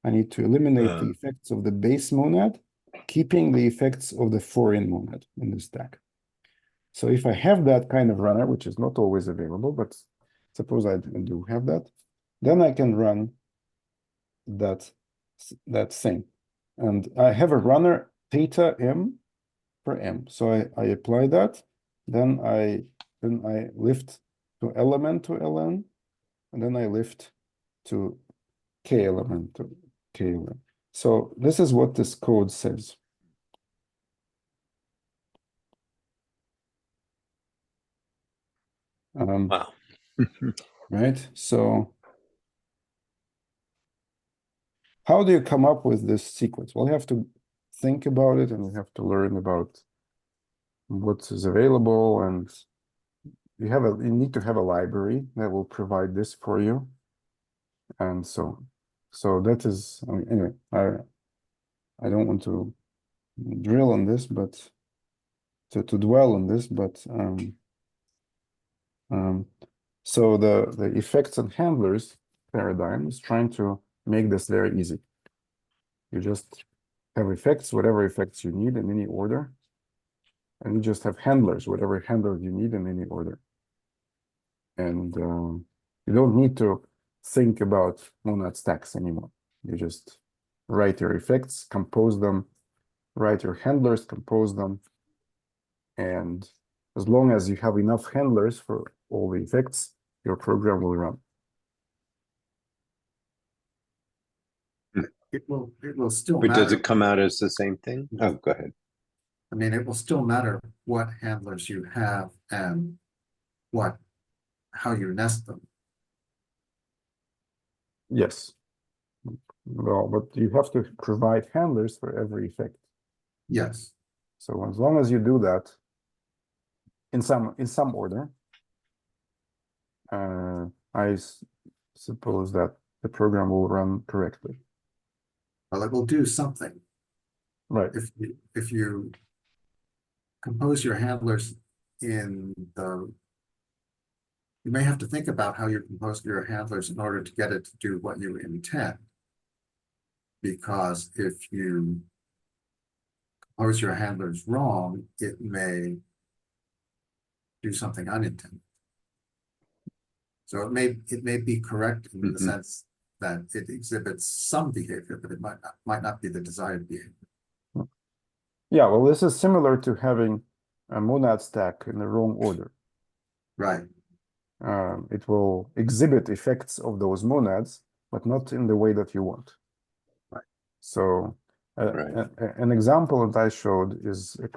I need to eliminate the effects of the base monad, keeping the effects of the foreign monad in the stack. So if I have that kind of runner, which is not always available, but suppose I do have that, then I can run that thing. And I have a runner theta m per m. So I apply that, then I lift to element to ln, and then I lift to k element to k ln. So this is what this code says. Wow. Right? So how do you come up with this sequence? Well, you have to think about it, and you have to learn about what is available, and you need to have a library that will provide this for you. And so that is, I mean, anyway, I don't want to drill on this, but to dwell on this, but so the effects and handlers paradigm is trying to make this very easy. You just have effects, whatever effects you need in any order, and you just have handlers, whatever handler you need in any order. And you don't need to think about monad stacks anymore. You just write your effects, compose them, write your handlers, compose them, and as long as you have enough handlers for all the effects, your program will run. It will still But does matter. it come out as the same thing? Oh, go ahead. I mean, it will still matter what handlers you have and how you nest them. Yes. Well, but you have to provide handlers for every effect. Yes. So as long as you do that in some order, I suppose that the program will run correctly. Well, it will do something. Right. If you compose your handlers in the, you may have to think about how you compose your handlers in order to get it to do what you intend. Because if you compose your handlers wrong, it may do something unintended. So it may be correct in the sense that it exhibits some behavior, but it might not be the desired behavior. Yeah, well, this is similar to having a monad stack in the wrong order. Right. It will exhibit effects of those monads, but not in the way that you want. Right. So an example that I showed is a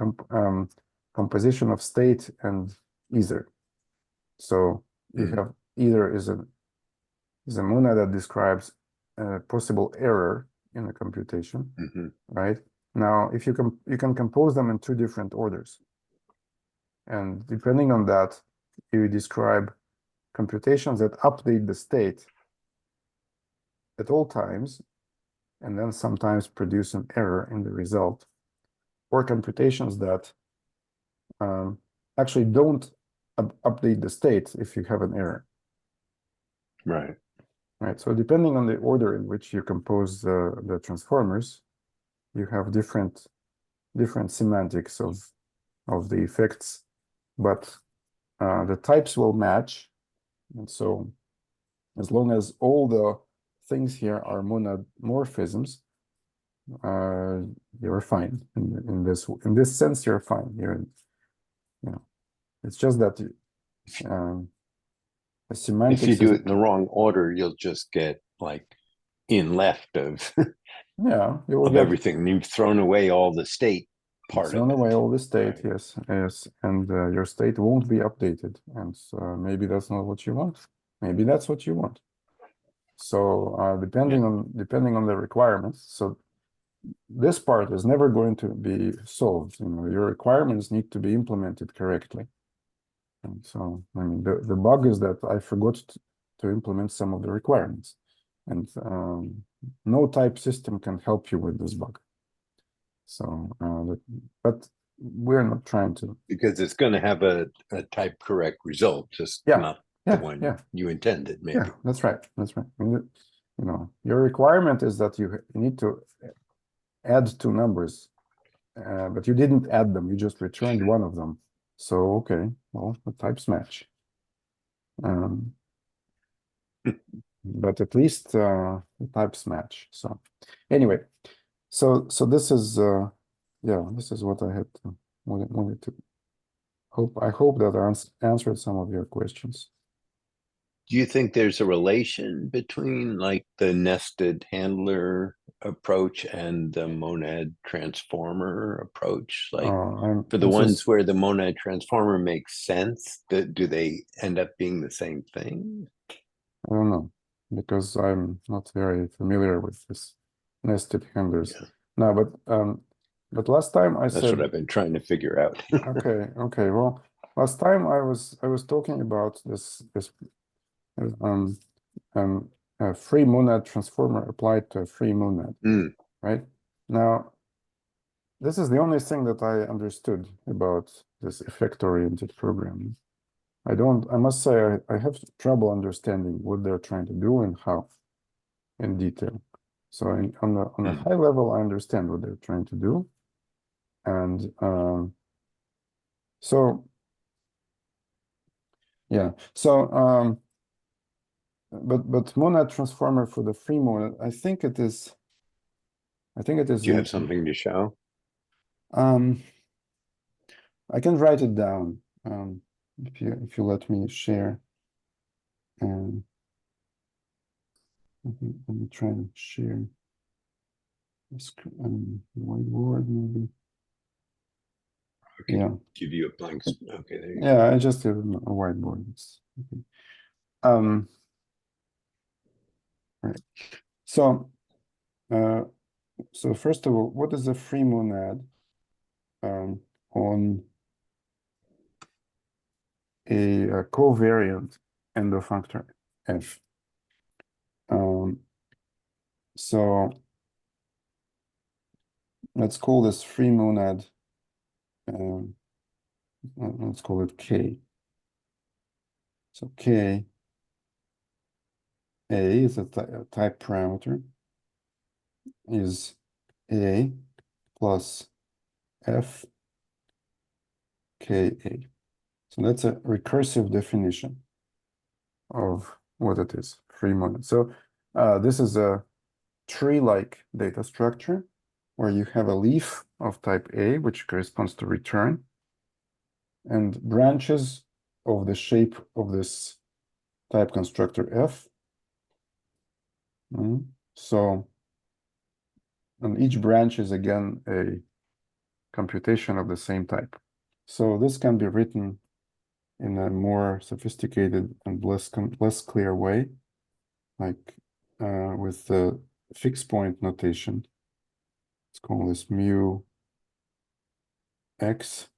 composition of state and either. So you have either is a monad that describes a possible error in a computation, right? Now, if you can compose them in two different orders, and depending on that, you describe computations that update the state at all times, and then sometimes produce an error in the result, or computations that actually don't update the state if you have an error. Right. Right. So depending on the order in which you compose the transformers, you have different semantics of the effects, but the types will match. And so as long as all the things here are monad morphisms, you're fine. In this sense, you're fine. It's just that the semantics. If you do it in the wrong order, you'll just get like in left of of everything. You've thrown away all the state part of it. Thrown away all the state, right. yes, and your state won't be updated, and so maybe that's not what you want. maybe that's what you want. So depending on the requirements, so this part is never going to be solved. You know, your requirements need to be implemented correctly. And so, I mean, the bug is that I forgot to implement some of the requirements, and no type system can help you with this bug. So, but we're not trying to. Because it's going to have a type correct result, just Yeah, not yeah, the one yeah. you intended, maybe. Yeah, that's right. That's right. I mean, you know, your requirement is that you need to add two numbers, but you didn't add them. You just returned one of them. So, okay, well, the types match. But at least the types match. So, anyway, so this is yeah, this is what I had to wanted to I hope that I answered some of your questions. Do you think there's a relation between like the nested handler approach and the monad transformer approach? Like for the ones where the monad transformer makes sense, do they end up being the same thing? I don't know, because I'm not very familiar with this nested handlers. Yeah. No, but last time I That's said what I've been trying to figure out. okay. Well, last time I was talking about this a free monad transformer applied to a free monad, right? Now, this is the only thing that I understood about this effect-oriented programming. I must say, I have trouble understanding what they're trying to do and how in detail. So on the high level, I understand what they're trying to do. And so, yeah, so, but monad transformer for the free monad, I think it is. Do you have something to show? I can write it down if you let me share. Let me try and share this whiteboard maybe. Okay. Yeah. Give you a blank. Okay. There you Yeah, I just have a whiteboard. Okay. Right. So, so first of all, what is a free monad on a covariant endofunctor F? So let's call this free monad. Let's call it K. So K A is a type parameter, is A plus F K A. So that's a recursive definition of what it is, free monad. So this is a tree-like data structure where you have a leaf of type A, which corresponds to return, and branches of the shape of this type constructor F. So, and each branch is again a computation of the same type. So this can be written in a more sophisticated and less clear way, like with the fixed point notation. Let's call this mu x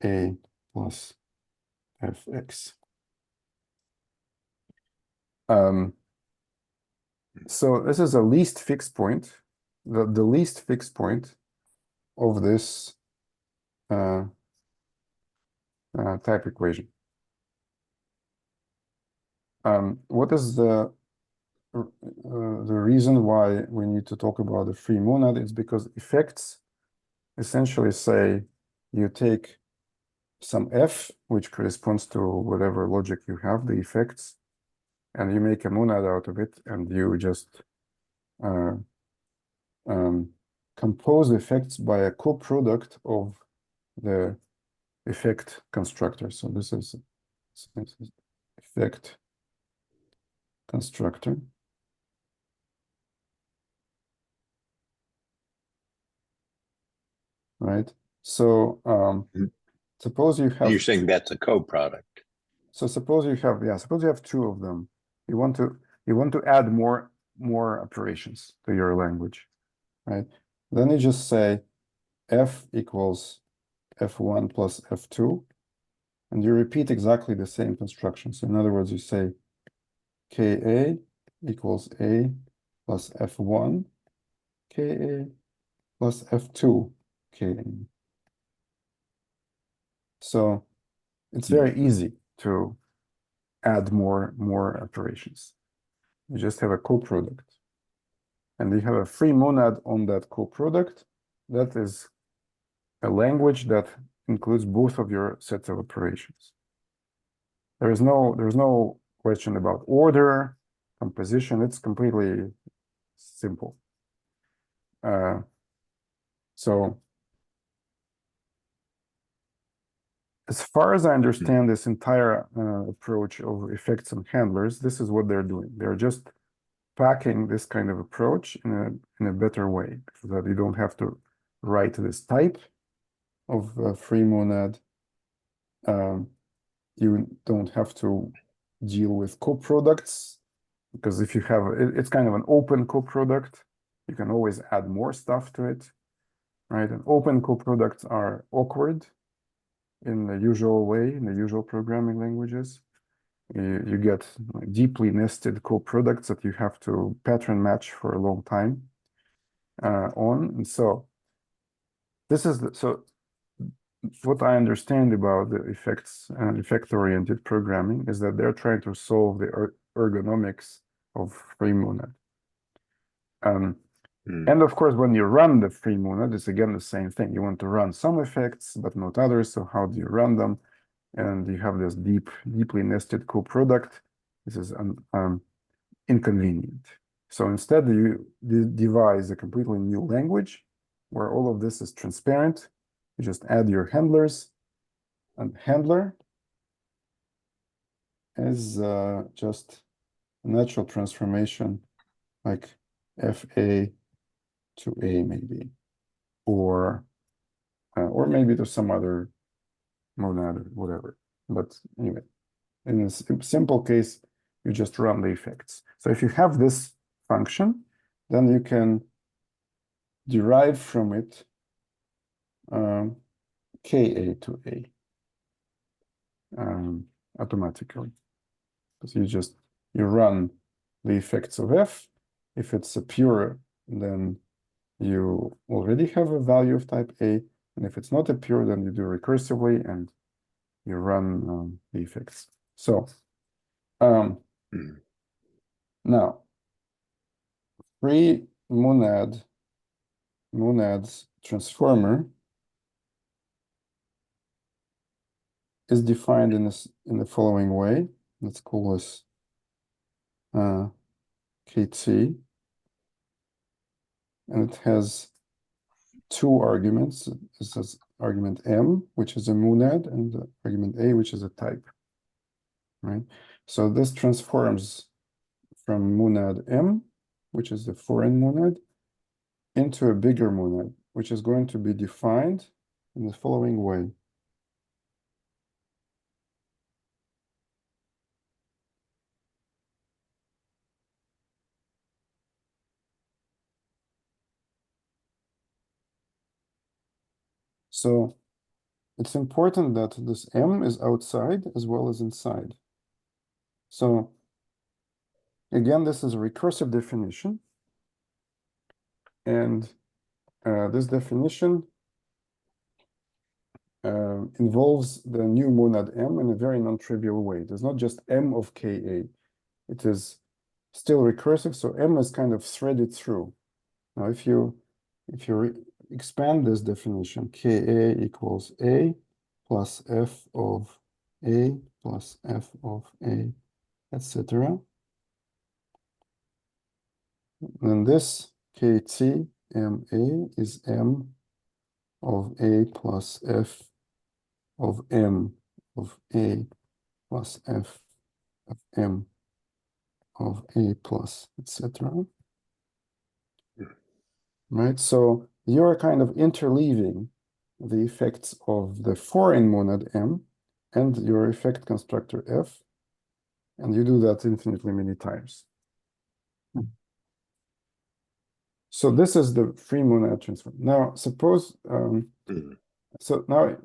a plus fx. So this is a least fixed point, the least fixed point of this type equation. What is the reason why we need to talk about the free monad? Is because effects essentially say you take some f, which corresponds to whatever logic you have, the effects, and you make a monad out of it, and you just compose effects by a co-product of the effect constructor. So this is effect constructor. Right. So suppose you have. You're saying that's a co-product. So suppose you have two of them. You want to add more operations to your language, right? Then you just say f equals f1 plus f2, and you repeat exactly the same construction. So in other words, you say ka equals a plus f1 ka plus f2 ka. So it's very easy to add more operations. You just have a coproduct, and you have a free monad on that coproduct. That is a language that includes both of your sets of operations. There's no question about order, composition. It's completely simple. So as far as I understand this entire approach of effects and handlers, this is what they're doing. They're just packing this kind of approach in a better way, so that you don't have to write this type of free monad. You don't have to deal with coproducts, because if you have it's kind of an open coproduct, you can always add more stuff to it, right? And open coproducts are awkward in the usual way, in the usual programming languages. You get like deeply nested coproducts that you have to pattern match for a long time on. And so this is what I understand about the effects and effect-oriented programming is that they're trying to solve the ergonomics of free monad. And of course, when you run the free monad, it's again the same thing. You want to run some effects, but not others. So how do you run them? And you have this deeply nested coproduct. This is inconvenient. So instead, you devise a completely new language where all of this is transparent. You just add your handlers, and handler is just a natural transformation like FA to A maybe, or maybe to some other monad or whatever. But anyway, in a simple case, you just run the effects. So if you have this function, then you can derive from it ka to A automatically. Because you run the effects of f. If it's a pure, then you already have a value of type A. And if it's not a pure, then you do recursively and you run the effects. So now free monad's transformer is defined in the following way. Let's call this KT, and it has two arguments. This has argument M, which is a monad, and argument A, which is a type, right? So this transforms from monad M, which is the foreign monad, into a bigger monad, which is going to be defined in the following way. So it's important that this M is outside as well as inside. So again, this is a recursive definition. And this definition involves the new monad M in a very non-trivial way. It is not just M of Ka. It is still recursive, so M is kind of threaded through. Now, if you expand this definition, Ka equals A plus F of A plus F of A, etc. Then this KT MA is M of A plus F of M of A plus F of M of A plus, etc. Right, so you're kind of interleaving the effects of the foreign monad M and your effect constructor F, and you do that infinitely many times. So this is the free monad transform. Now, suppose Mm. so now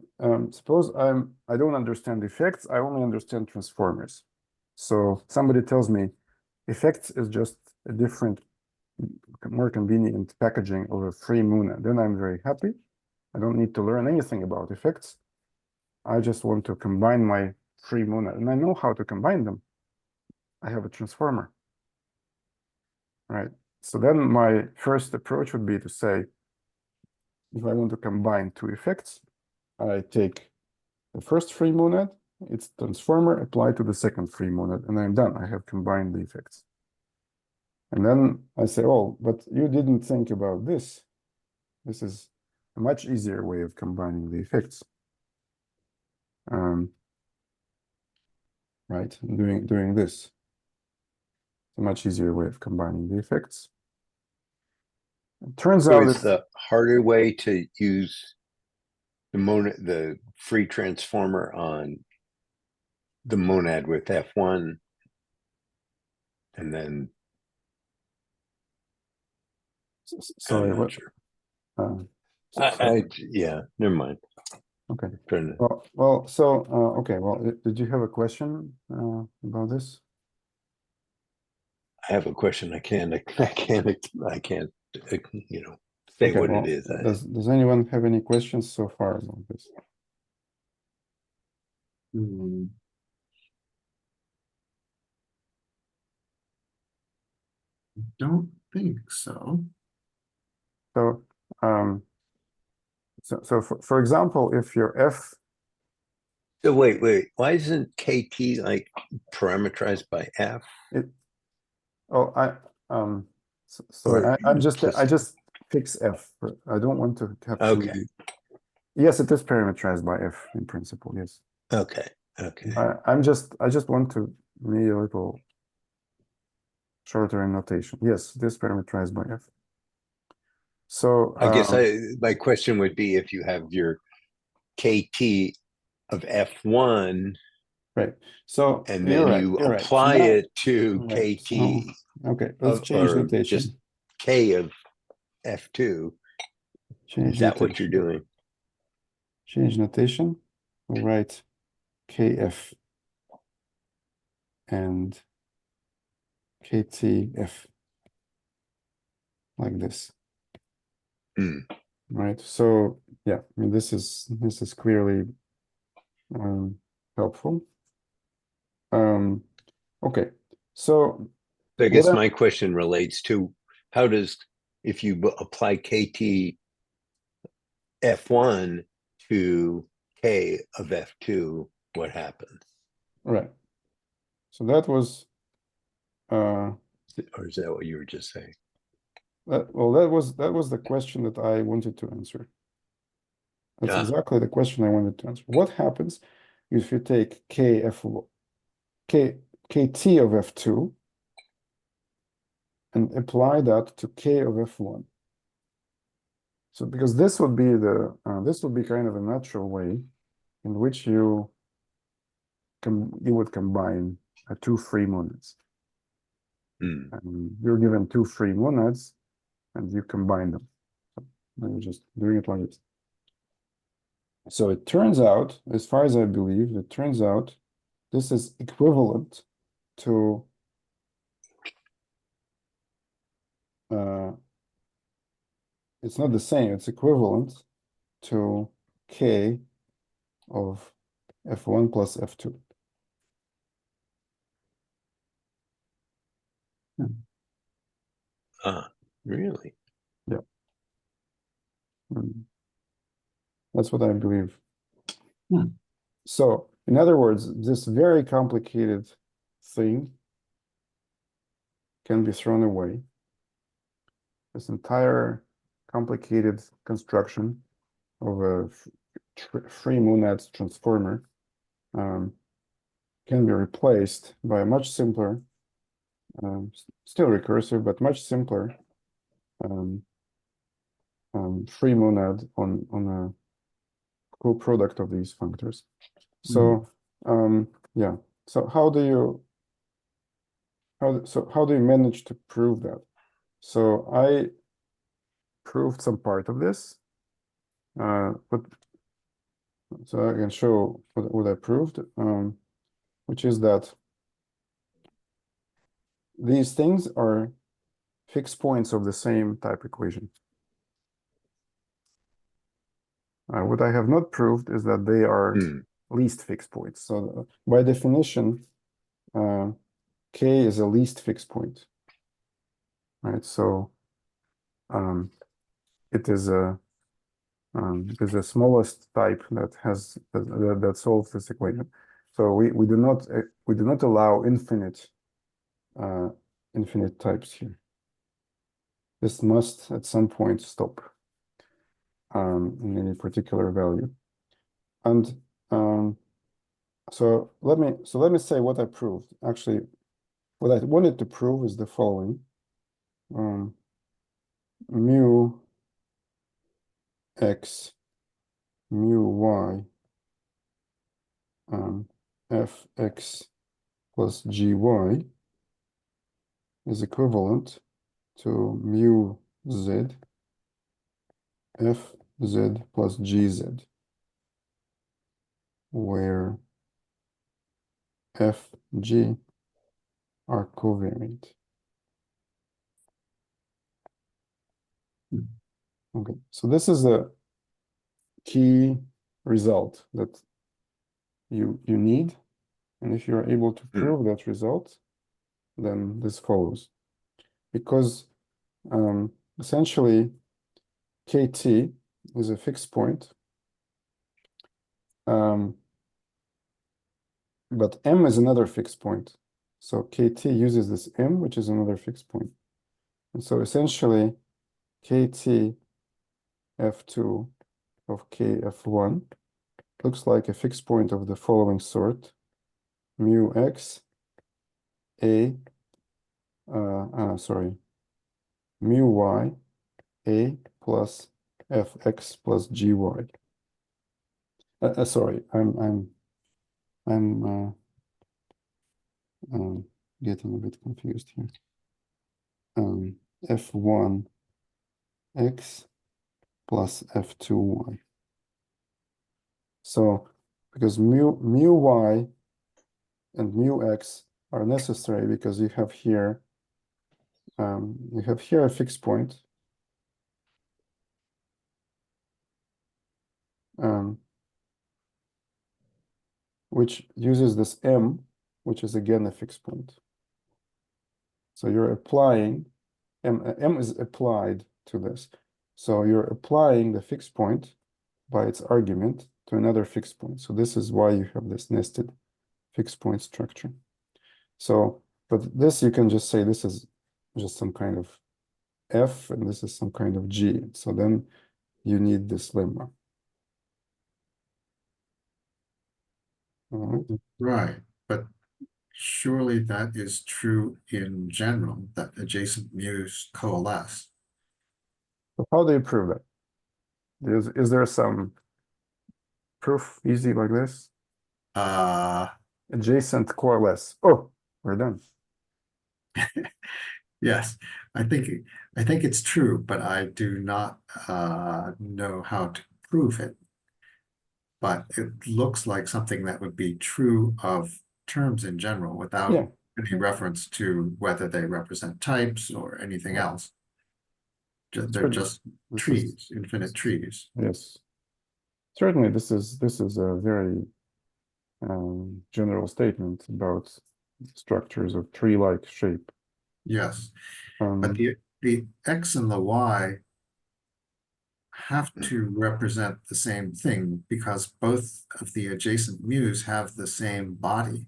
suppose I don't understand effects. I only understand transformers. So somebody tells me effects is just a different, more convenient packaging of a free monad. Then I'm very happy. I don't need to learn anything about effects. I just want to combine my free monad, and I know how to combine them. I have a transformer, right? So then my first approach would be to say, if I want to combine two effects, I take the first free monad, its transformer, apply to the second free monad, and I'm done. I have combined the effects. And then I say, oh, but you didn't think about this. This is a much easier way of combining the effects. Right, doing this. A much easier way of combining the effects. It turns So out it's the harder way to use the free transformer on the monad with F1, and then sorry, I'm not what? sure. Yeah, never mind. Okay. Trying to- Well, so okay. Well, did you have a question about this? I have a question. I can't, you know, say Okay, what well, it is. Does anyone have any questions so far about this? Don't think so. So, so for example, if your F, So wait. Why isn't KT like parameterized by F? oh, sorry, Or I just fix F. I don't want to have to. Okay. Yes, it is parameterized by F in principle. Yes. Okay. I just want to make a little shorter in notation. Yes, it is parameterized by F. So I guess my question would be if you have your KT of F1, right. So and you're then right. you You're right. So apply now, it to right. KT So, okay, let's change or notation. just K of F2. Change Is that what you're notation. doing? Change notation. We'll write KF and KTF like this. Mm. Right. So yeah, I mean this is clearly helpful. Okay. So I guess what my question relates to how does, if you apply KT F1 to K of F2, what happens? right. So that was Or is that what you were just saying? that was the question that I wanted to answer. That's Ah. exactly the question I wanted to answer. What happens if you take KT of F2 and apply that to K of F1? So because this would be kind of a natural way in which you would combine two free monads. Mm. You're given two free monads and you combine them. So I'm just doing it like this. So it turns out, as far as I believe, it turns out this is equivalent to it's not the same, it's equivalent to K of F1 plus F2. Really? Yeah. That's what I believe. So, in other words, this very complicated thing can be thrown away. This entire complicated construction of a free monad transformer can be replaced by a much simpler, still recursive, but much simpler free monad on a co-product of these functors. So Yeah. So how do you manage to prove that? So I proved some part of this, but so I can show what I proved, which is that these things are fixed points of the same type equation. What I have not proved is that they are least fixed points. So by definition, K is a least fixed point, right? So it is the smallest type that solves this equation. So we do not allow infinite types here. This must at some point stop in any particular value. And so let me say what I proved. Actually, what I wanted to prove is the following: mu x, mu y, fx plus gy is equivalent to mu z, fz plus gz, where f, g are covariant. Okay, so this is a key result that you need, and if you're able to prove that result, then this follows. Because essentially kt is a fixed point, but m is another fixed point. So kt uses this m, which is another fixed point. And so essentially kt f2 of kf1 looks like a fixed point of the following sort: mu x a mu y a plus fx plus gy. Sorry, I'm getting a bit confused here. F1 x plus F2 y. So because mu y and mu x are necessary because you have here a fixed point, which uses this m, which is again a fixed point. So you're applying m is applied to this. So you're applying the fixed point by its argument to another fixed point. So this is why you have this nested fixed point structure. So, but this you can just say this is just some kind of f, and this is some kind of g. So then you need this lemma. All right. Right, but surely that is true in general, that adjacent mu's coalesce. So how do you prove that? Is there some proof easy like this? Adjacent coalesce. Oh, we're done. Yes, I think it's true, but I do not know how to prove it. But it looks like something that would be true of terms in general without Yeah. any reference to whether they represent types or anything else. They're just trees, infinite trees. Yes. Certainly, this is a very general statement about structures of tree-like shape. Yes, but the X and the Y have to represent the same thing because both of the adjacent mu's have the same body.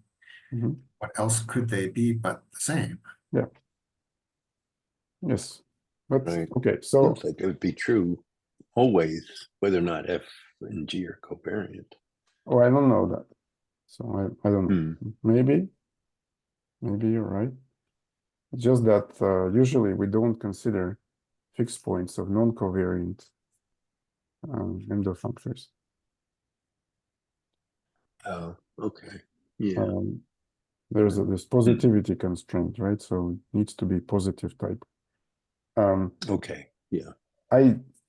Mhm. What else could they be but the same? Yeah. Yes. But Right. okay, so Looks like it would be true always, whether or not F and G are covariant. oh, I don't know that. So I don't know. Maybe you're right. It's just that usually we don't consider fixed points of non-covariant endo functors. Okay. Yeah. There's this positivity constraint, right? So it needs to be positive type. Okay. Yeah.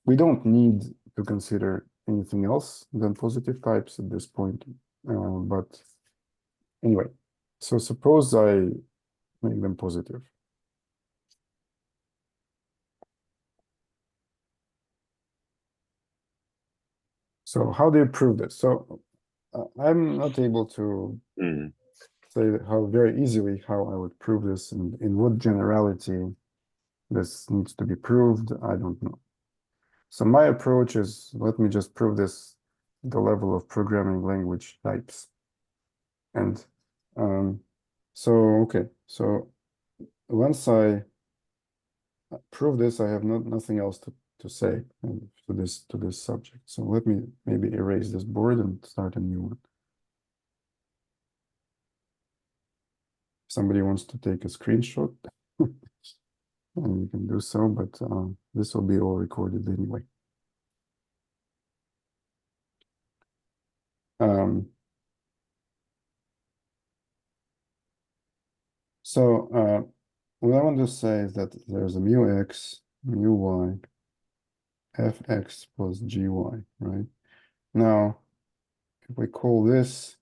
We don't need to consider anything else than positive types at this point. But anyway, so suppose I make them positive. So how do you prove this? So I'm not able to Mm. say how very easily how I would prove this and in what generality this needs to be proved. I don't know. So my approach is, let me just prove this at the level of programming language types. And so, okay, so once I prove this, I have nothing else to say to this subject. So let me maybe erase this board and start a new one. If somebody wants to take a screenshot, and you can do so, but this will be all recorded anyway. So what I want to say is that there's a mu x, mu y, fx plus gy, right? Now, if we call this,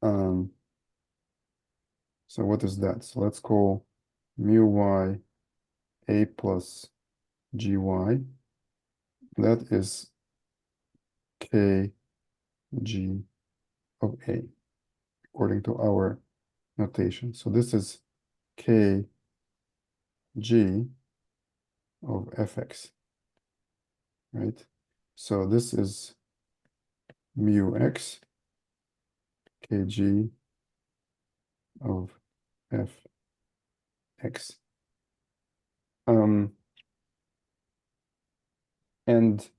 so what is that? So let's call mu y a plus gy. That is k g of a, according to our notation. So this is k g of fx, right? So this is mu x kg of fx. And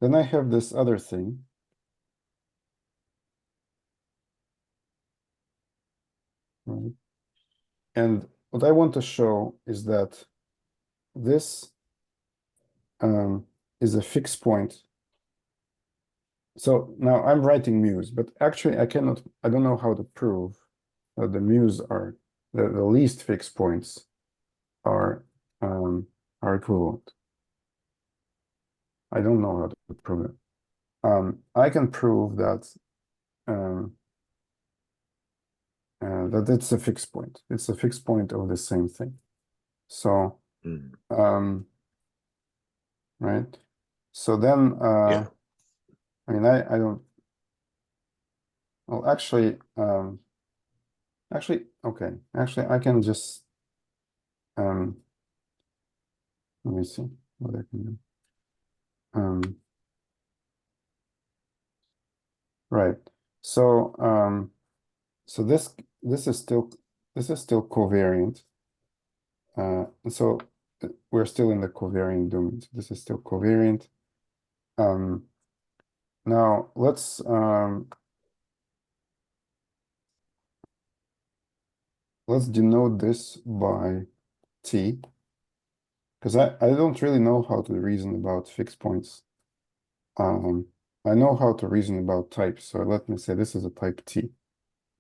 then I have this other thing. Right? And what I want to show is that this is a fixed point. So now I'm writing mu's, but actually I don't know how to prove that the mu's are, the least fixed points are equivalent. I don't know how to prove it. I can prove that that it's a fixed point. It's a fixed point of the same thing. So, right. So then, Yeah. I mean, I don't. Well, actually, okay. Actually, I can just let me see what I can do. Right. So, so this is still covariant. So we're still in the covariant domain. So this is still covariant. Now let's denote this by t, because I don't really know how to reason about fixed points. I know how to reason about types, so let me say this is a type t,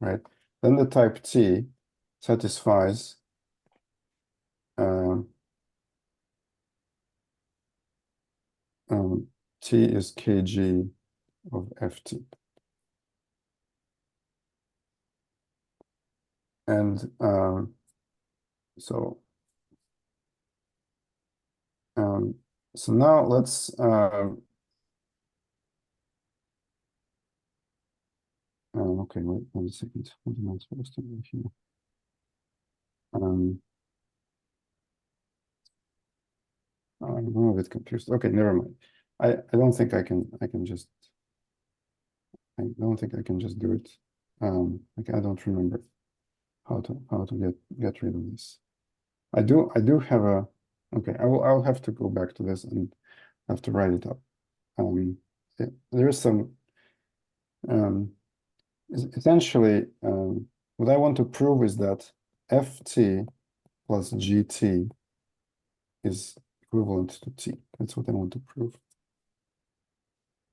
right? Then the type t satisfies t is kg of ft. And so now let's okay, wait a second. What am I supposed to do here? I'm a bit confused. Okay, never mind. I don't think I can just I don't think I can just do it. Like I don't remember how to get rid of this. I do have a okay, I'll have to go back to this and have to write it up. There is some essentially what I want to prove is that ft plus gt is equivalent to t. That's what I want to prove.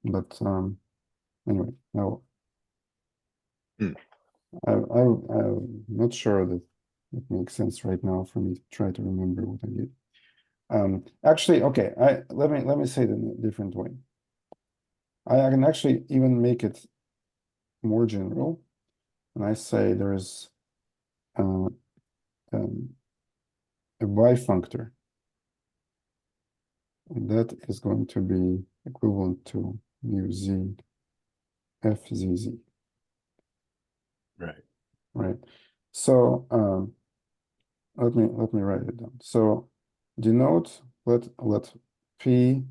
But Anyway, now Hmm. I'm not sure that it makes sense right now for me to try to remember what I did. Actually, okay, let me say it in a different way. I can actually even make it more general, and I say there's a y functor, and that is going to be equivalent to mu z fzz, Right. right? So let me write it down. So denote let p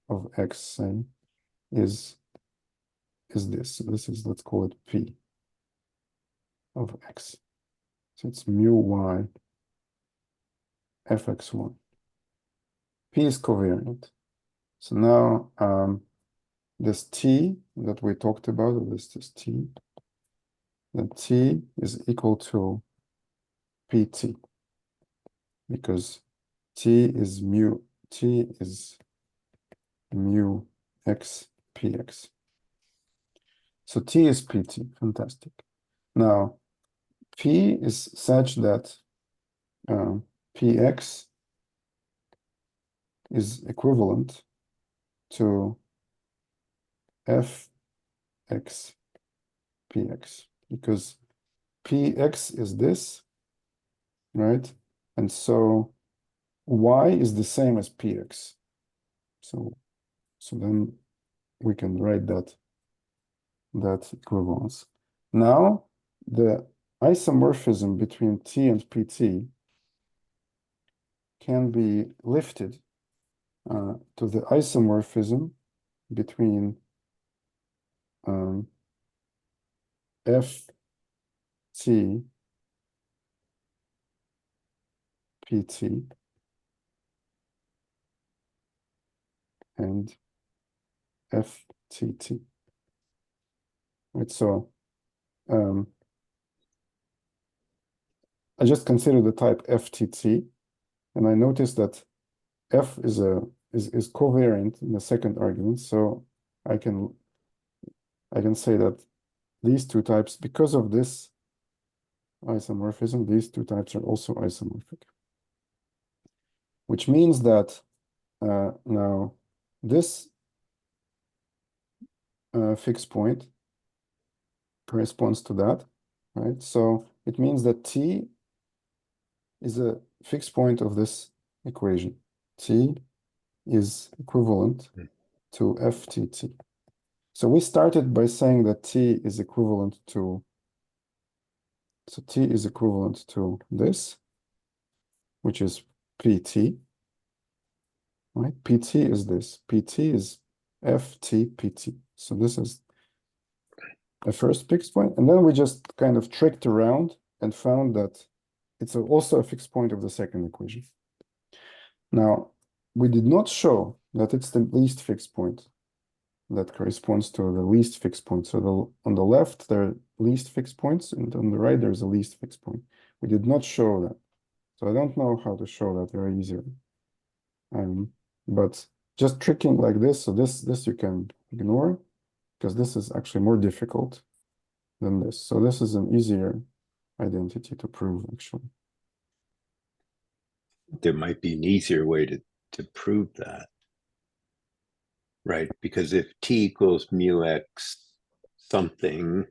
of x say is this. This is, let's call it p of x. So it's mu y fx1. P is covariant. So now this t that we talked about, this is t, then t is equal to pt, because t is mu x px. So t is pt, fantastic. Now p is such that px is equivalent to fx px, because px is this, right? And so y is the same as px. So then we can write that equivalence. Now the isomorphism between t and pt can be lifted to the isomorphism between ft pt and ftt. Right, so I just consider the type FTT, and I notice that F is covariant in the second argument, so I can say that these two types, because of this isomorphism, these two types are also isomorphic, which means that now this fixed point corresponds to that, right? So it means that t is a fixed point of this equation. T is equivalent to FTT. So we started by saying that T is equivalent to, so T is equivalent to this, which is PT, right? PT is this, PT is FTPT. So this is a first fixed point. And then we just kind of tricked around and found that it's also a fixed point of the second equation. Now, we did not show that it's the least fixed point that corresponds to the least fixed point. So on the left, there are least fixed points, and on the right, there's a least fixed point. We did not show that. So I don't know how to show that very easily. But just tricking like this, so this you can ignore, because this is actually more difficult than this. So this is an easier identity to prove, actually. There might be an easier way to prove that. Right, because if t equals mu x something,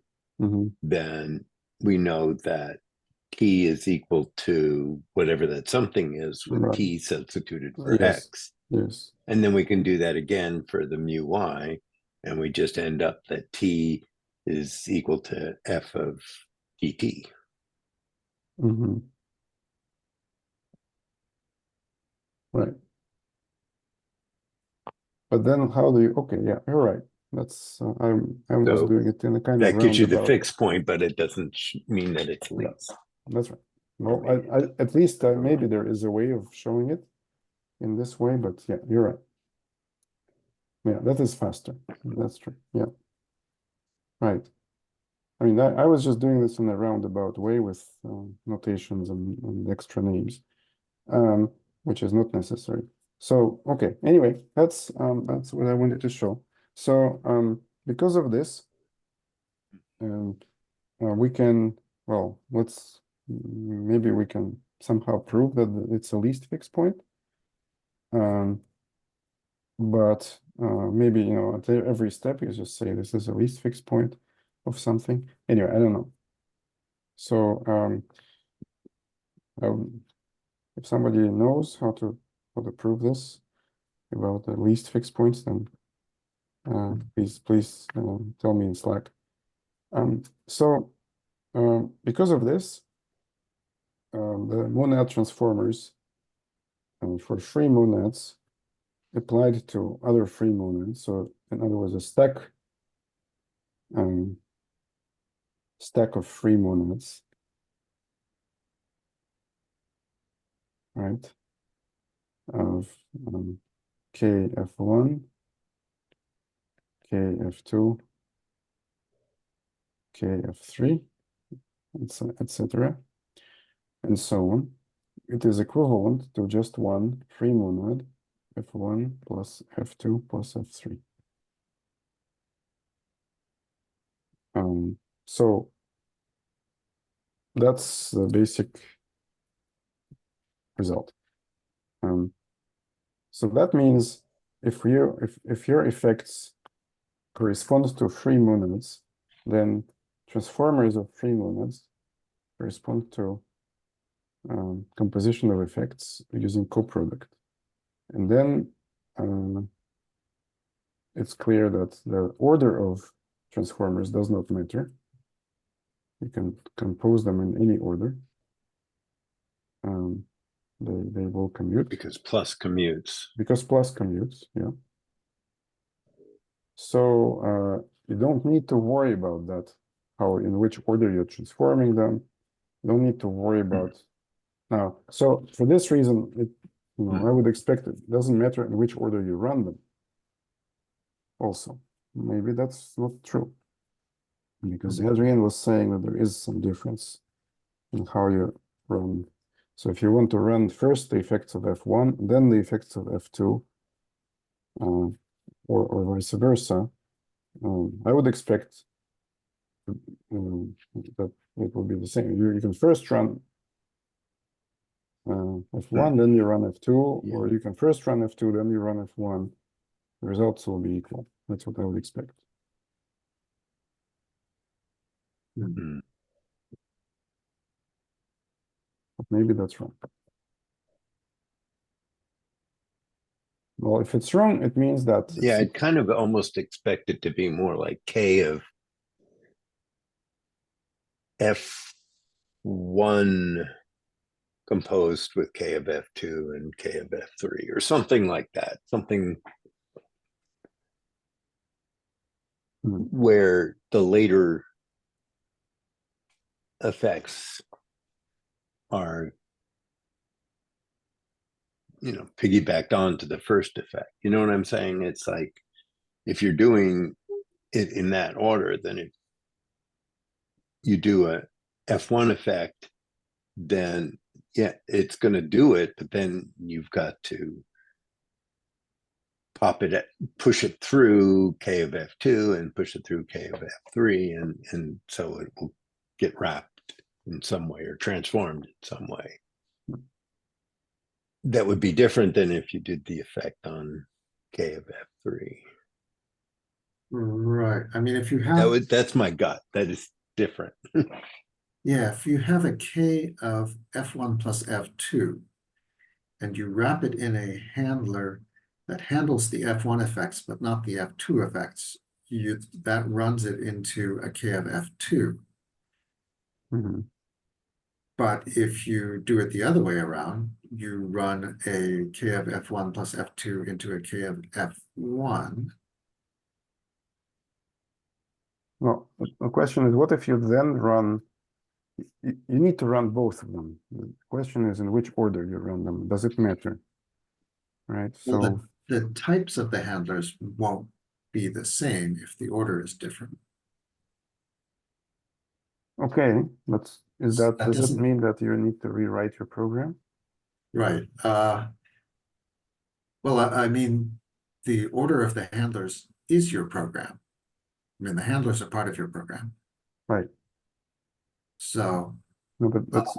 then we know that t is equal to whatever that something is with t substituted for x. Yes. And then we can do that again for the mu y, and we just end up that t is equal to f of dt. Right. But then how do you, okay, yeah, you're right. That's, I was doing it in a kind of that gives you the roundabout. fixed point, but it doesn't mean that it's least. That's right. Well, I at least maybe there is a way of showing it in this way, but yeah, you're right. Yeah, that is faster. That's true. Yeah. Right. I mean, I was just doing this in a roundabout way with notations and extra names, which is not necessary. So, okay, anyway, that's what I wanted to show. So because of this, and we can, well, maybe we can somehow prove that it's a least fixed point. But maybe, you know, at every step you just say this is a least fixed point of something. Anyway, I don't know. So if somebody knows how to prove this about the least fixed points, then please tell me in Slack. So because of this, the monad transformers for free monads applied to other free monads. So in other words, a stack of free monads, right? Of KF1, KF2, KF3, etc., and so on. It is equivalent to just one free monad, F1 plus F2 plus F3. So that's the basic result. So that means if your effects correspond to free monads, then transformers of free monads correspond to composition of effects using coproduct. And then it's clear that the order of transformers does not matter. You can compose them in any order. They will commute. Because plus commutes. Because plus commutes, yeah. So you don't need to worry about that, in which order you're transforming them. You don't need to worry about now. So for this reason, I would expect it doesn't matter in which order you run them. Also, maybe that's not true, because Adrian was saying that there is some difference in how you run. So if you want to run first the effects of F1, then the effects of F2, or vice versa, I would expect that it will be the same. You can first run F1, then you run F2, or you can first run F2, then you run F1. The results will be equal. That's what I would expect. Mm-hmm. But maybe that's wrong. Well, if it's wrong, it means that Yeah, I'd kind of almost expect it to be more like K of F1 composed with K of F2 and K of F3 or something like that. Something where the later effects are, piggybacked on to the first effect. You know what I'm saying? It's like, if you're doing it in that order, then if you do a F1 effect, then yeah, it's going to do it, but then you've got to push it through K of F2 and push it through K of F3, and so it will get wrapped in some way or transformed in some way. That would be different than if you did the effect on K of F3. Right. I mean, if you have That's my gut. That is different. yeah, if you have a K of F1 plus F2, and you wrap it in a handler that handles the F1 effects, but not the F2 effects, that runs it into a K of F2. But if you do it the other way around, you run a K of F1 plus F2 into a K of F1. Well, the question is, what if you then run, you need to run both of them. The question is in which order you run them. Does it matter? Right, so well, the types of the handlers won't be the same if the order is different. okay, does it doesn't mean that you need to rewrite your program? Right. Well, I mean, the order of the handlers is your program. I mean, the handlers are part of your program. Right. So, No, but that's,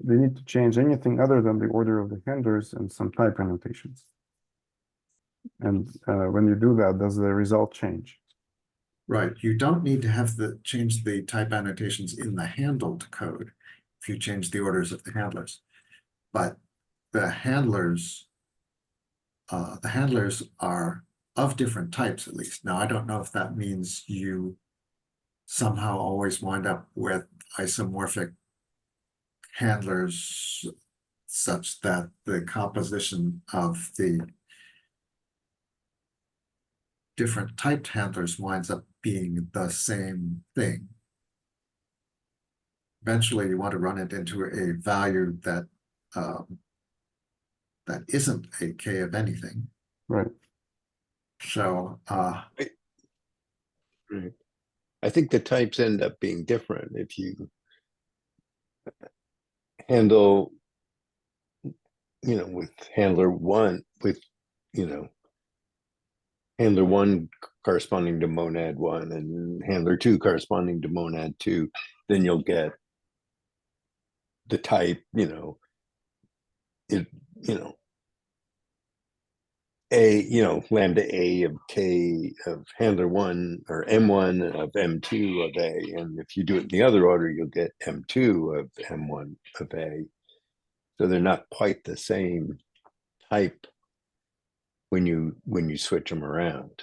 they need to change anything other than the order of the handlers and some type annotations. And when you do that, does the result change? right, you don't need to have change the type annotations in the handled code if you change the orders of the handlers. But the handlers are of different types at least. Now, I don't know if that means you somehow always wind up with isomorphic handlers such that the composition of the different typed handlers winds up being the same thing. Eventually, you want to run it into a value that that isn't a k of anything. Right. So, Right. I think the types end up being different if you handle, with handler one, with, handler one corresponding to monad one and handler two corresponding to monad two, then you'll get the type, lambda a of k of handler one or m1 of m2 of a, and if you do it in the other order, you'll get m2 of m1 of a. So they're not quite the same type when you switch them around.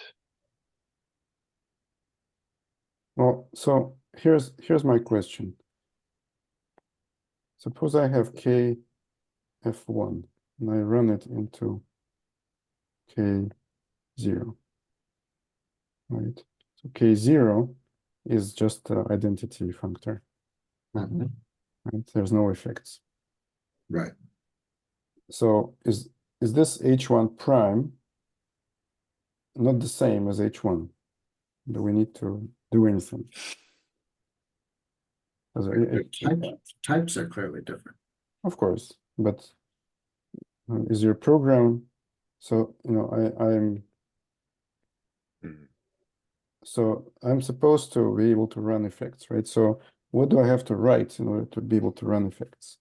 Well, so here's my question. Suppose I have k f1 and I run it into k0, right? So k0 is just the identity functor, mhm, right? There's no effects. right. So is this h1 prime not the same as h1? Do we need to do anything? Types are clearly different. Of course, but is your program, so Mhm. so I'm supposed to be able to run effects, right? So what do I have to write in order to be able to run effects?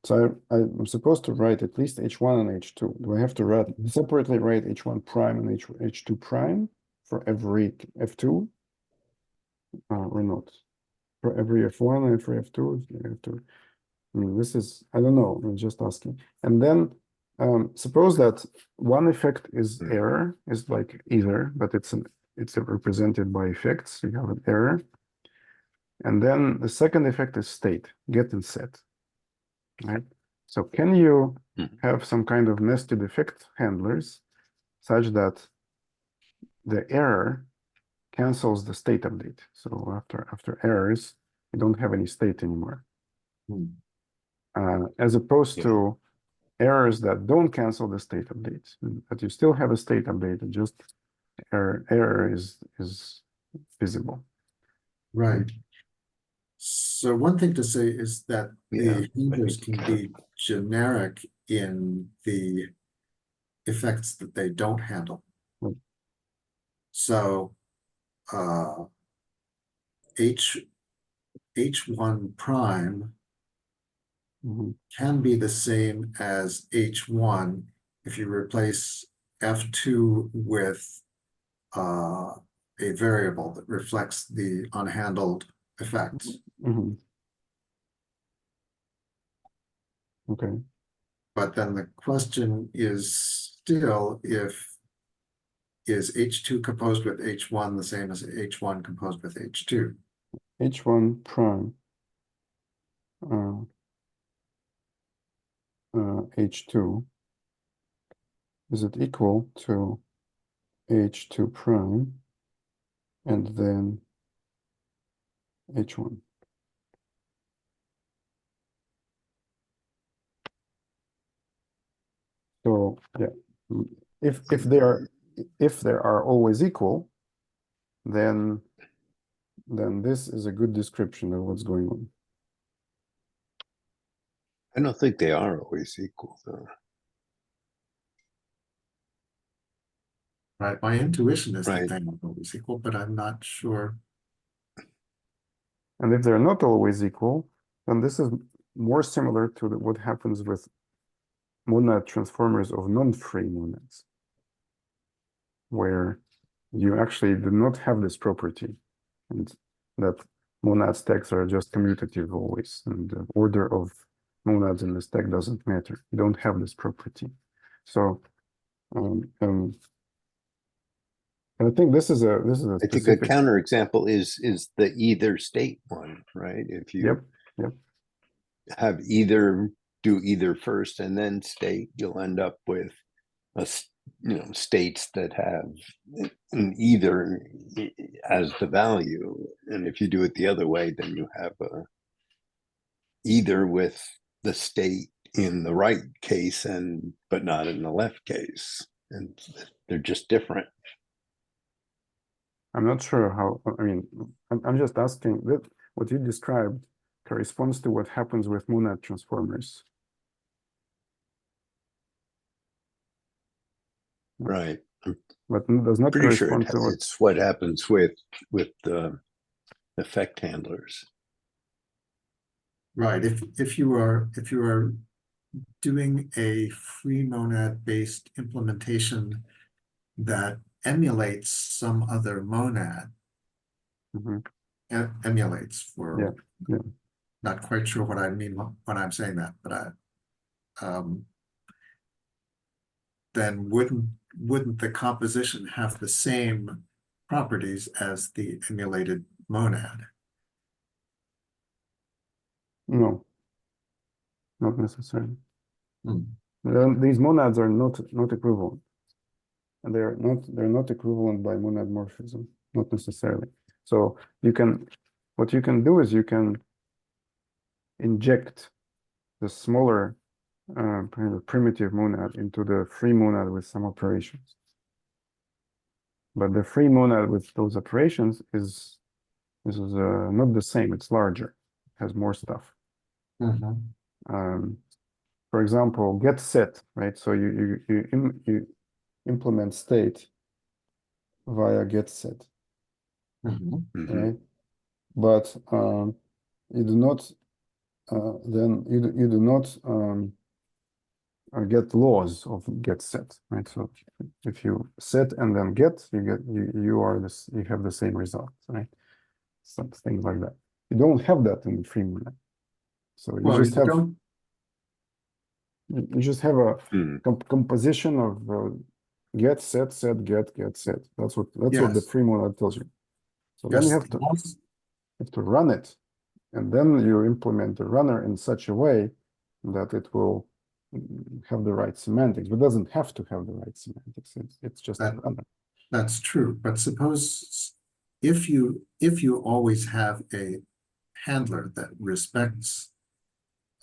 So I'm supposed to write at least h1 and h2. Do I have to separately write h1 prime and h2 prime for every f2 or not? For every f1 and for f2, you have to. I mean, this is, I don't know, I'm just asking. And then suppose that one effect is error, is like either, but it's represented by effects. You have an error. And then the second effect is state, get and set. Right? So can you have some kind of nested effect handlers such that the error cancels the state update? So after errors, you don't have any state anymore. As opposed to errors that don't cancel the state update, but you still have a state update, and just error is visible. Right. So one thing to say is that the handlers can be generic in the effects that they don't handle. Right. So H1 prime can be the same as H1 if you replace F2 with a variable that reflects the unhandled effects. Okay. But then the question is still if is H2 composed with H1 the same as H1 composed with H2? H1 prime H2, is it equal to H2 prime and then H1? So yeah, if they are always equal, then this is a good description of what's going on. I don't think they are always equal, though. Right, my intuition is that Right. they're not always equal, but I'm not sure. And if they're not always equal, then this is more similar to what happens with monad transformers of non-free monads, where you actually do not have this property, and that monad stacks are just commutative always, and the order of monads in the stack doesn't matter. You don't have this property. So and I think this is a I think a specific. counterexample is the either state one, right? If you Yep. have either do either first and then state, you'll end up with states that have an either as the value, and if you do it the other way, then you have a either with the state in the right case but not in the left case, and they're just different. I'm not sure how, I mean, I'm just asking that what you described corresponds to what happens with monad transformers. Right. But does not Pretty sure correspond to what. it's what happens with the effect handlers. Right. If you are doing a free monad based implementation that emulates some other monad, Mhm. emulates for Yeah. not quite sure what I mean when I'm saying that, but then wouldn't the composition have the same properties as the emulated monad? No, not necessarily. Hmm. These monads are not equivalent, and they're not equivalent by monad morphism, not necessarily. So what you can do is you can inject the smaller primitive monad into the free monad with some operations. But the free monad with those operations is not the same. It's larger, has more stuff. For example, get set, right? So you implement state via get set, right? But you do not then you do not get laws of get set, right? So if you set and then get, you have the same result, right? Some things like that. You don't have that in the free monad. So you just have a composition of get set set get set. That's what the free monad tells you. So then you have to run it, and then you implement the runner in such a way that it will have the right semantics, but doesn't have to have the right semantics. It's just a runner. That's true, but suppose if you always have a handler that respects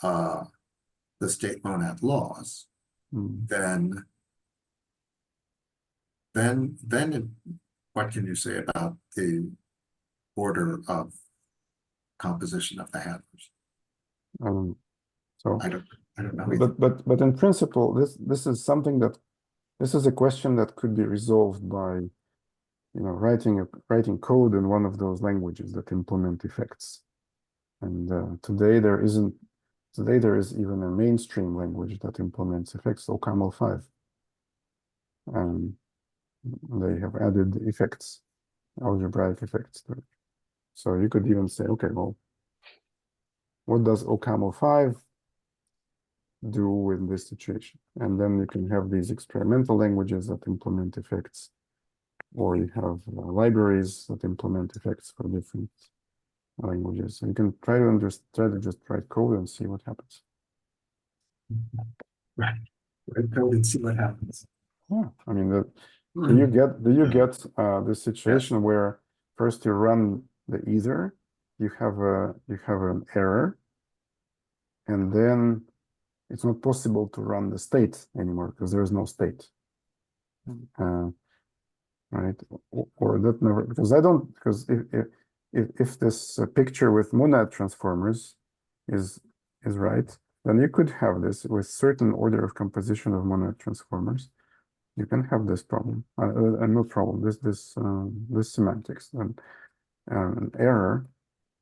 the state monad laws, then what can you say about the order of composition of the handlers? So I don't know. But in principle, this is something this is a question that could be resolved by writing code in one of those languages that implement effects. And today there is even a mainstream language that implements effects, OCaml5. And they have added effects, algebraic effects to it. So you could even say, okay, well, what does OCaml5 do in this situation? And then you can have these experimental languages that implement effects, or you have libraries that implement effects for different languages. So you can try to just write code and see what happens. Right. Write code and see what happens. Yeah, I mean, do you get this situation where first you run the either, you have an error, and then it's not possible to run the state anymore because there is no state, right? Or that never, because if this picture with monad transformers is right, then you could have this with certain order of composition of monad transformers. You can have this problem, no problem. This semantics and an error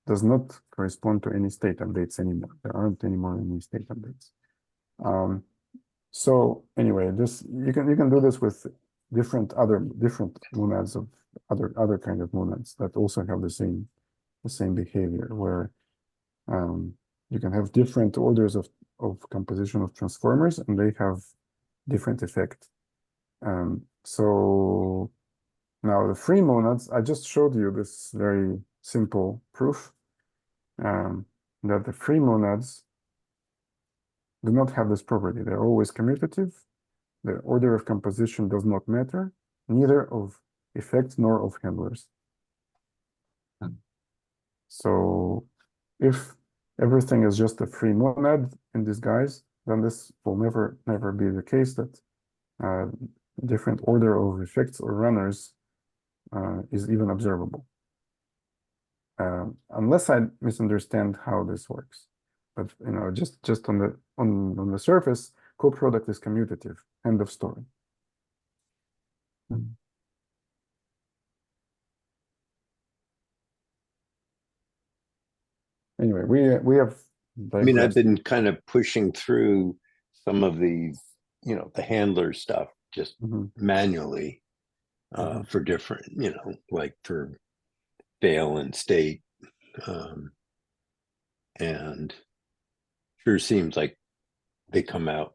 does not correspond to any state updates anymore. There aren't anymore any state updates. So anyway, this you can do this with different monads of other kind of monads that also have the same behavior, where you can have different orders of composition of transformers, and they have different effect. So now the free monads, I just showed you this very simple proof that the free monads do not have this property. They're always commutative. The order of composition does not matter, neither of effects nor of handlers. So if everything is just a free monad in disguise, then this will never be the case, that different order of effects or runners is even observable. Unless I misunderstand how this works. But just on the surface, coproduct is commutative. End of story. Anyway, we have. I mean, I've been kind of pushing through some of these, the handler stuff just manually for different, like for fail and state, and sure seems like they come out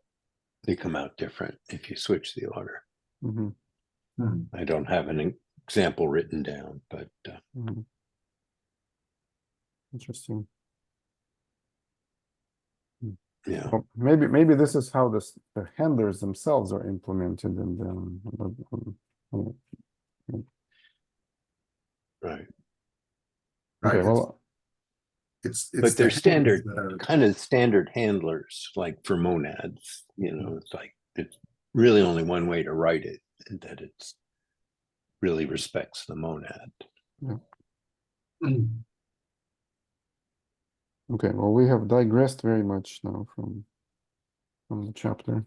different if you switch the order. I don't have an example written down, but interesting. Yeah, well, maybe this is how the handlers themselves are implemented, and right. okay, well, it's But they're standard, that are, kind of standard handlers, like for monads. It's like it's really only one way to write it, and that it's really respects the monad. Okay, well, we have digressed very much now from the chapter.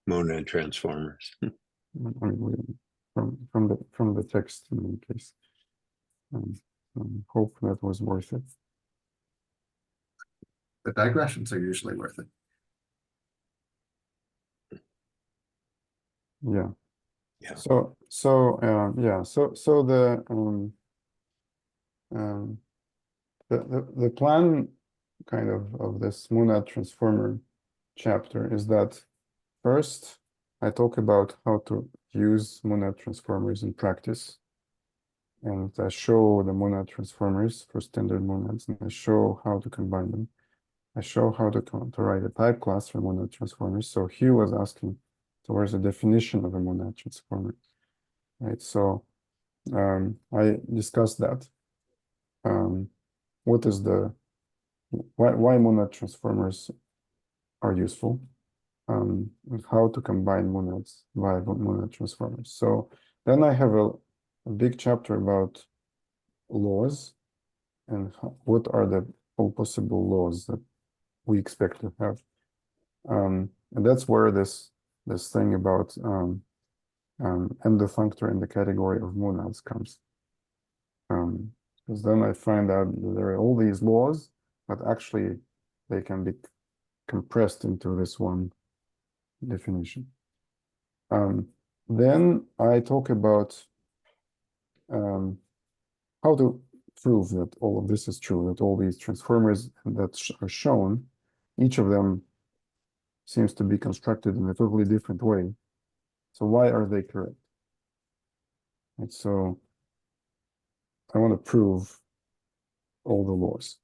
Monad transformers. I mean, from the text in any case. Hope that was worth it. the digressions are usually worth it. Yeah. Yeah. So the plan kind of this monad transformer chapter is that first I talk about how to use monad transformers in practice, and I show the monad transformers for standard monads, and I show how to combine them. I show how to write a type class for monad transformers. So Hugh was asking towards the definition of a monad transformer, right? So I discussed that. What is why monad transformers are useful, and how to combine monads via monad transformers. So then I have a big chapter about laws and what are the all possible laws that we expect to have. And that's where this thing about endofunctor in the category of monads comes. Because then I find out that there are all these laws, but actually they can be compressed into this one definition. Then I talk about how to prove that all of this is true, that all these transformers that are shown, each of them seems to be constructed in a totally different way. So why are they correct? And so I want to prove all the laws.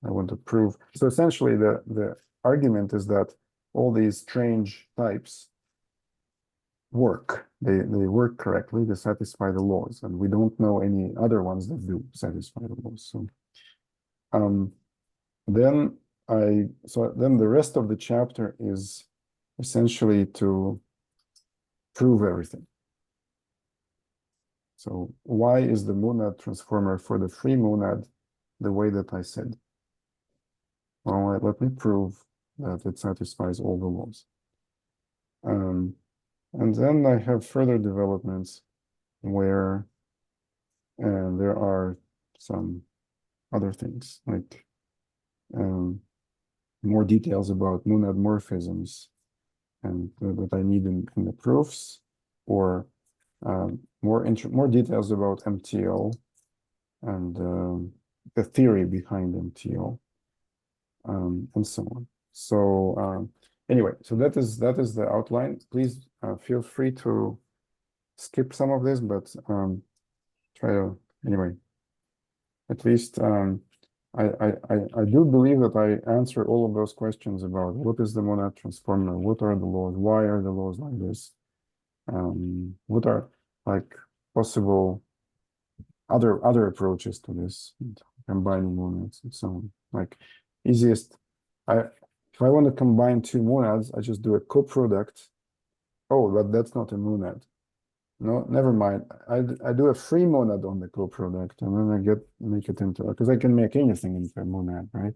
I want to prove. So essentially the argument is that all these strange types work. They work correctly, they satisfy the laws, and we don't know any other ones that do satisfy the laws. So then the rest of the chapter is essentially to prove everything. So why is the monad transformer for the free monad the way that I said? Well, let me prove that it satisfies all the laws. And then I have further developments where there are some other things like more details about monad morphisms and that I need in the proofs, or more details about MTL and the theory behind MTL, and so on. So anyway, so that is the outline. Please feel free to skip some of this, but try to anyway. At least I do believe that I answer all of those questions about what is the monad transformer, what are the laws, why are the laws like this, what are like possible other approaches to this, combining monads and so on. Like easiest, if I want to combine two monads, I just do a coproduct. Oh, but that's not a monad. No, never mind. I do a free monad on the coproduct, and then I make it into, because I can make anything into a monad, right?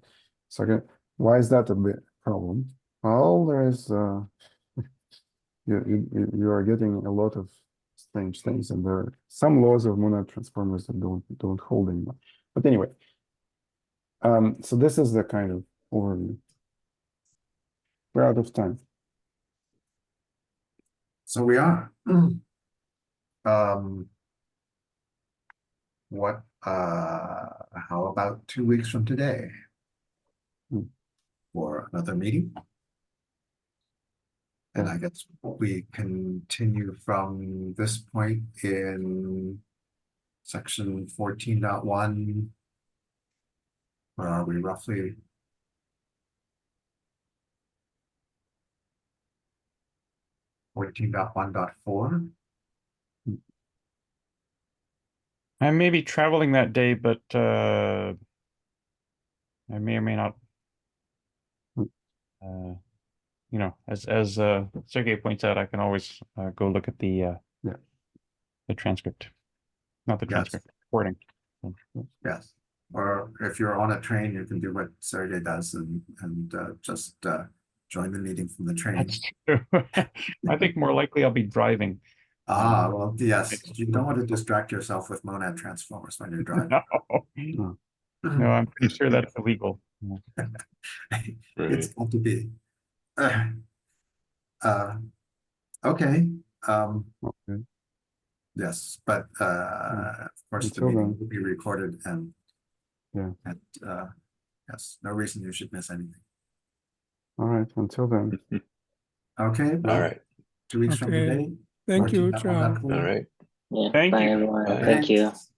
So why is that a bit problem? Well, there is you are getting a lot of strange things, and there are some laws of monad transformers that don't hold anymore. But anyway, so this is the kind of overview. We're out of time. So we are. What how about 2 weeks from today for another meeting? And I guess we continue from this point in section 14.1. Where are we roughly? .1.4. I may be traveling that day, but I may or may not. You know, as Sergey points out, I can always go look at the transcript, not the transcript, recording. Yes, or if you're on a train, you can do what Sergey does and just join the meeting from the train. That's true. I think more likely I'll be driving. Well, yes, you don't want to distract yourself with monad transformers when you're driving. No, I'm pretty sure that's illegal. It's got to be. Okay. Okay. Yes, but of course the meeting will be recorded and yes, no reason you should miss anything. All right, until then. Okay, well, All right. 2 weeks from today. Thank you, 14.1.4. ciao. All right. Yeah. Thank Bye you. everyone. Bye. Thank you. Thanks.